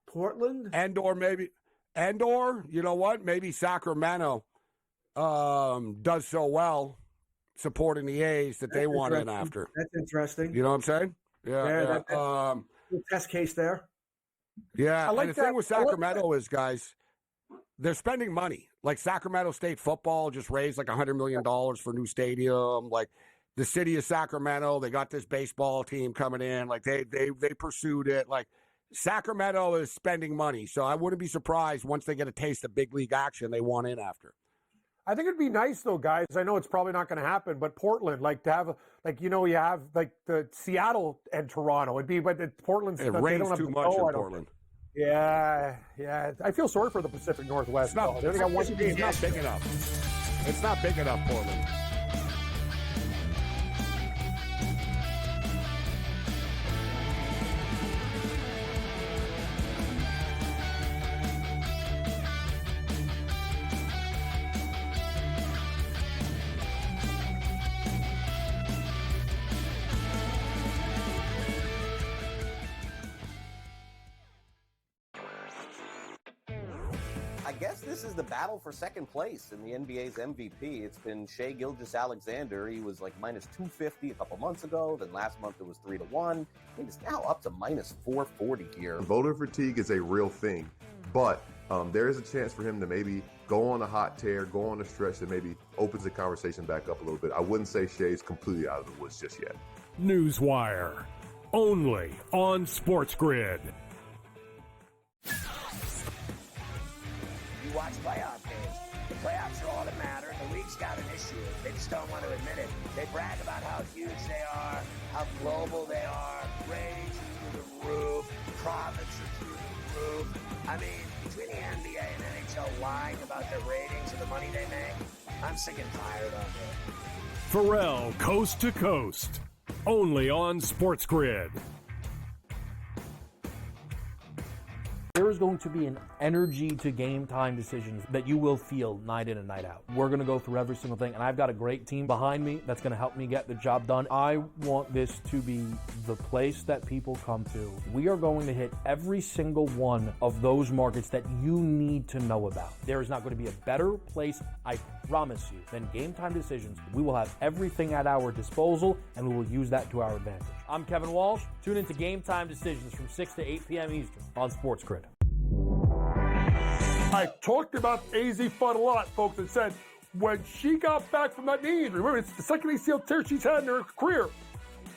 Portland? And/or, you know what? Maybe Sacramento does so well supporting the A's that they want in after. That's interesting. You know what I'm saying? Yeah. Test case there. Yeah, and the thing with Sacramento is, guys, they're spending money. Like Sacramento State football just raised like $100 million for a new stadium. Like the city of Sacramento, they got this baseball team coming in. Like they pursued it. Like Sacramento is spending money. So I wouldn't be surprised once they get a taste of big league action, they want in after. I think it'd be nice though, guys. I know it's probably not going to happen, but Portland, like to have, you have like the Seattle and Toronto. It'd be, but Portland's it rains too much in Portland. Yeah. I feel sorry for the Pacific Northwest. They only got one team. It's not big enough. It's not big enough, Portland. I guess this is the battle for second place in the NBA's MVP. It's been Shai Gilgeous-Alexander. He was like minus 250 a couple months ago. Then last month it was 3-1. He's now up to minus 440 here. Voter fatigue is a real thing, but there is a chance for him to maybe go on a hot tear, go on a stretch that maybe opens the conversation back up a little bit. I wouldn't say Shai's completely out of the woods just yet. Newswire, only on SportsGrid. You watch playoff games. The playoffs are all that matter. The league's got an issue. They just don't want to admit it. They brag about how huge they are, how global they are. Ratings are through the roof. Profits are through the roof. I mean, between the NBA and NHL lying about their ratings and the money they make, I'm sick and tired of it. Pharrell, Coast to Coast, only on SportsGrid. There is going to be an energy to game time decisions that you will feel night in and night out. We're going to go through every single thing, and I've got a great team behind me that's going to help me get the job done. I want this to be the place that people come to. We are going to hit every single one of those markets that you need to know about. There is not going to be a better place, I promise you, than Game Time Decisions. We will have everything at our disposal, and we will use that to our advantage. I'm Kevin Walsh. Tune into Game Time Decisions from 6 to 8 p.m. Eastern on SportsGrid. I talked about AZ Fun a lot, folks, and said when she got back from that knee injury, remember, it's the second ACL tear she's had in her career,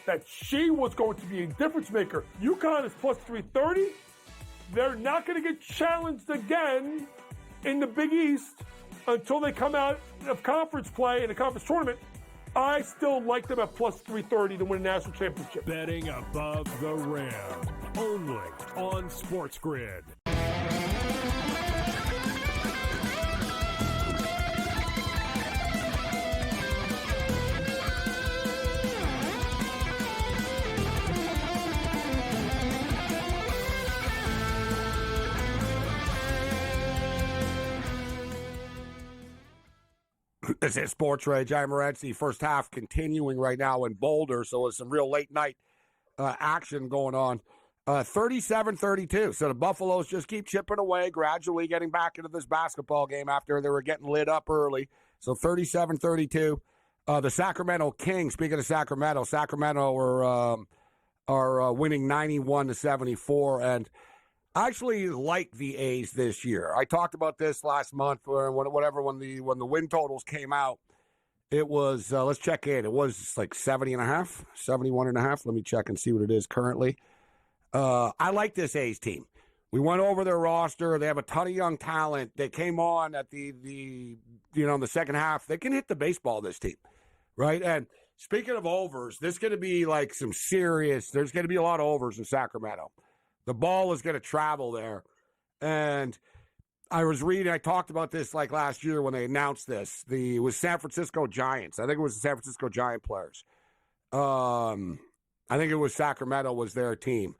that she was going to be a difference maker. UConn is plus 330. They're not going to get challenged again in the Big East until they come out of conference play in a conference tournament. I still like them at plus 330 to win a national championship. Betting above the rim, only on SportsGrid. This is SportsRage. I'm Morency. First half continuing right now in Boulder, so it's some real late night action going on. 37-32. So the Buffaloes just keep chipping away, gradually getting back into this basketball game after they were getting lit up early. So 37-32. The Sacramento Kings, speaking of Sacramento are winning 91-74, and I actually like the A's this year. I talked about this last month when the win totals came out. It was, let's check in. It was like 70.5, 71.5. Let me check and see what it is currently. I like this A's team. We went over their roster. They have a ton of young talent. They came on at in the second half. They can hit the baseball, this team, right? And speaking of overs, there's going to be like there's going to be a lot of overs in Sacramento. The ball is going to travel there. And I talked about this like last year when they announced this. It was San Francisco Giants. I think it was the San Francisco Giant players. I think it was Sacramento was their team.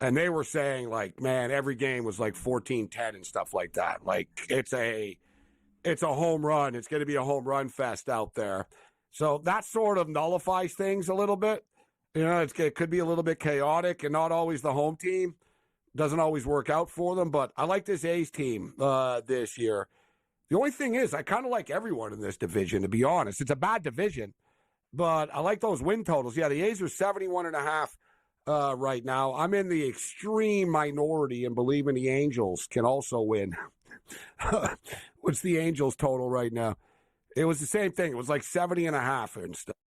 And they were saying, like, man, every game was like 14-10 and stuff like that. Like, it's a home run. It's going to be a home run fest out there. So that sort of nullifies things a little bit. You know, it could be a little bit chaotic and not always the home team. Doesn't always work out for them. But I like this A's team this year. The only thing is, I kind of like everyone in this division, to be honest. It's a bad division, but I like those win totals. Yeah, the A's are 71.5. Right now. I'm in the extreme minority and believing the Angels can also win. What's the Angels total right now? It was the same thing. It was like 70.5 and stuff.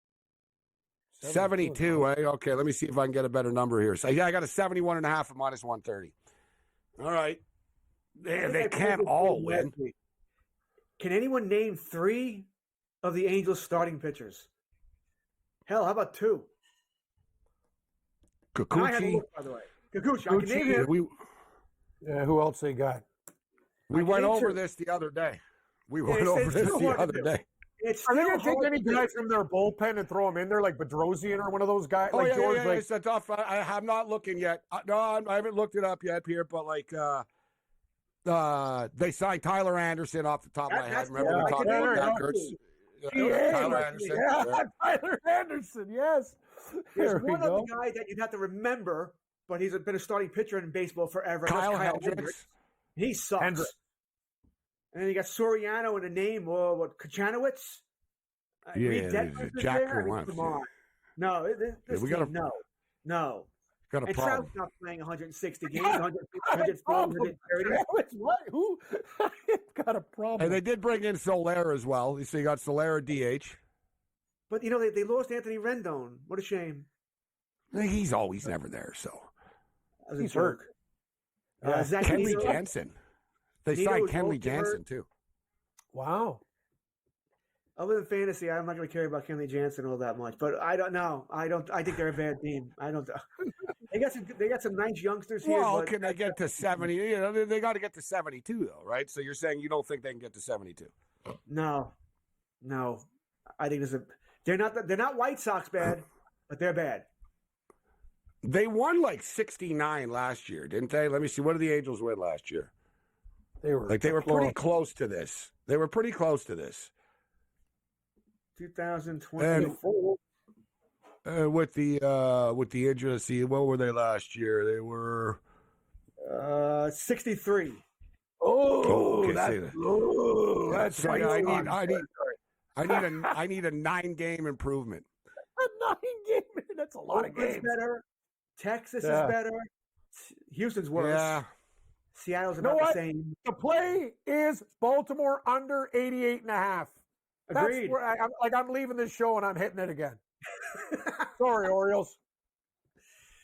72, eh? Okay, let me see if I can get a better number here. So, yeah, I got a 71.5 at minus 130. All right. They can't all win. Can anyone name 3 of the Angels' starting pitchers? Hell, how about 2? Kikuchi. By the way, Kikuchi. I can name him. Who else they got? We went over this the other day. Are they going to take any guy from their bullpen and throw him in there, like Bedrosian or one of those guys? Oh, like yeah, George, yeah, it's tough. I'm not looking yet. No, I haven't looked it up yet, Pierre, but like they signed Tyler Anderson off the top of my head. Remember we talked about that, Kurtz? Tyler Anderson. Yeah, Tyler Anderson, yes. There's one other guy that you'd have to remember, but he's been a starting pitcher in baseball forever. Kyle Hendricks. He sucks. And then you got Soriano in the name. Kachanowicz? Jack Kowalski. Come on. No, this team, no. Got a and problem. Trout's not playing 160 games, 130. What? Who? Got a problem. And they did bring in Soler as well. So you got Soler DH. But, you know, they lost Anthony Rendon. What a shame. He's always never there, so. He's hurt. Kenley Jansen. They signed Kenley Jansen, too. Wow. Other than fantasy, I'm not going to care about Kenley Jansen all that much. But I don't know. I think they're a bad team. They got some nice youngsters here. Well, can they get to 70? You know, they got to get to 72, though, right? So you're saying you don't think they can get to 72? No. I think they're not White Sox bad, but they're bad. They won like 69 last year, didn't they? Let me see. What did the Angels win last year? They were pretty close to this. 2024. With the injury, what were they last year? They were 63. That's so I need a 9-game improvement. A 9-game? That's a lot of games. Better. Texas is better. Houston's worse. Yeah. Seattle's about the same. The play is Baltimore under 88.5. Agreed. That's where I'm leaving this show and I'm hitting it again. Sorry, Orioles.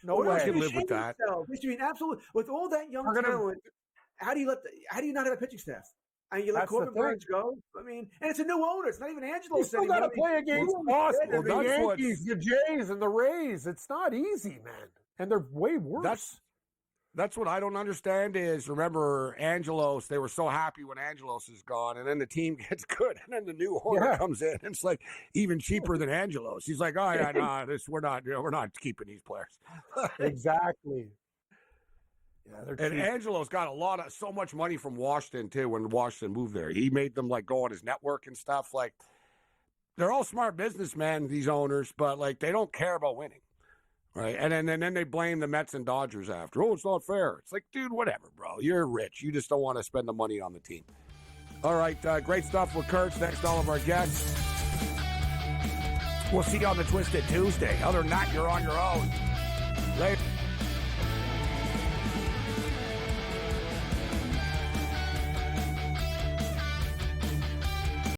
No way. I can live with that. Absolutely. With all that young talent, how do you not have a pitching staff? And you let Corbin Burns go? I mean, and it's a new owner. It's not even Angelo. You still got to play against Boston, the Yankees, the Jays, and the Rays. It's not easy, man. And they're way worse. That's what I don't understand is, remember, Angelos, they were so happy when Angelos is gone, and then the team gets good, and then the new owner comes in, and it's like even cheaper than Angelos. He's like, oh, yeah, no, we're not keeping these players. Exactly. Yeah, and Angelo's got so much money from Washington, too, when Washington moved there. He made them, like, go on his network and stuff. Like, they're all smart businessmen, these owners, but, like, they don't care about winning. Right, and then they blame the Mets and Dodgers after. Oh, it's not fair. It's like, dude, whatever, bro. You're rich. You just don't want to spend the money on the team. All right, great stuff with Kurtz. Thanks to all of our guests. We'll see you on the Twisted Tuesday. Other than that, you're on your own.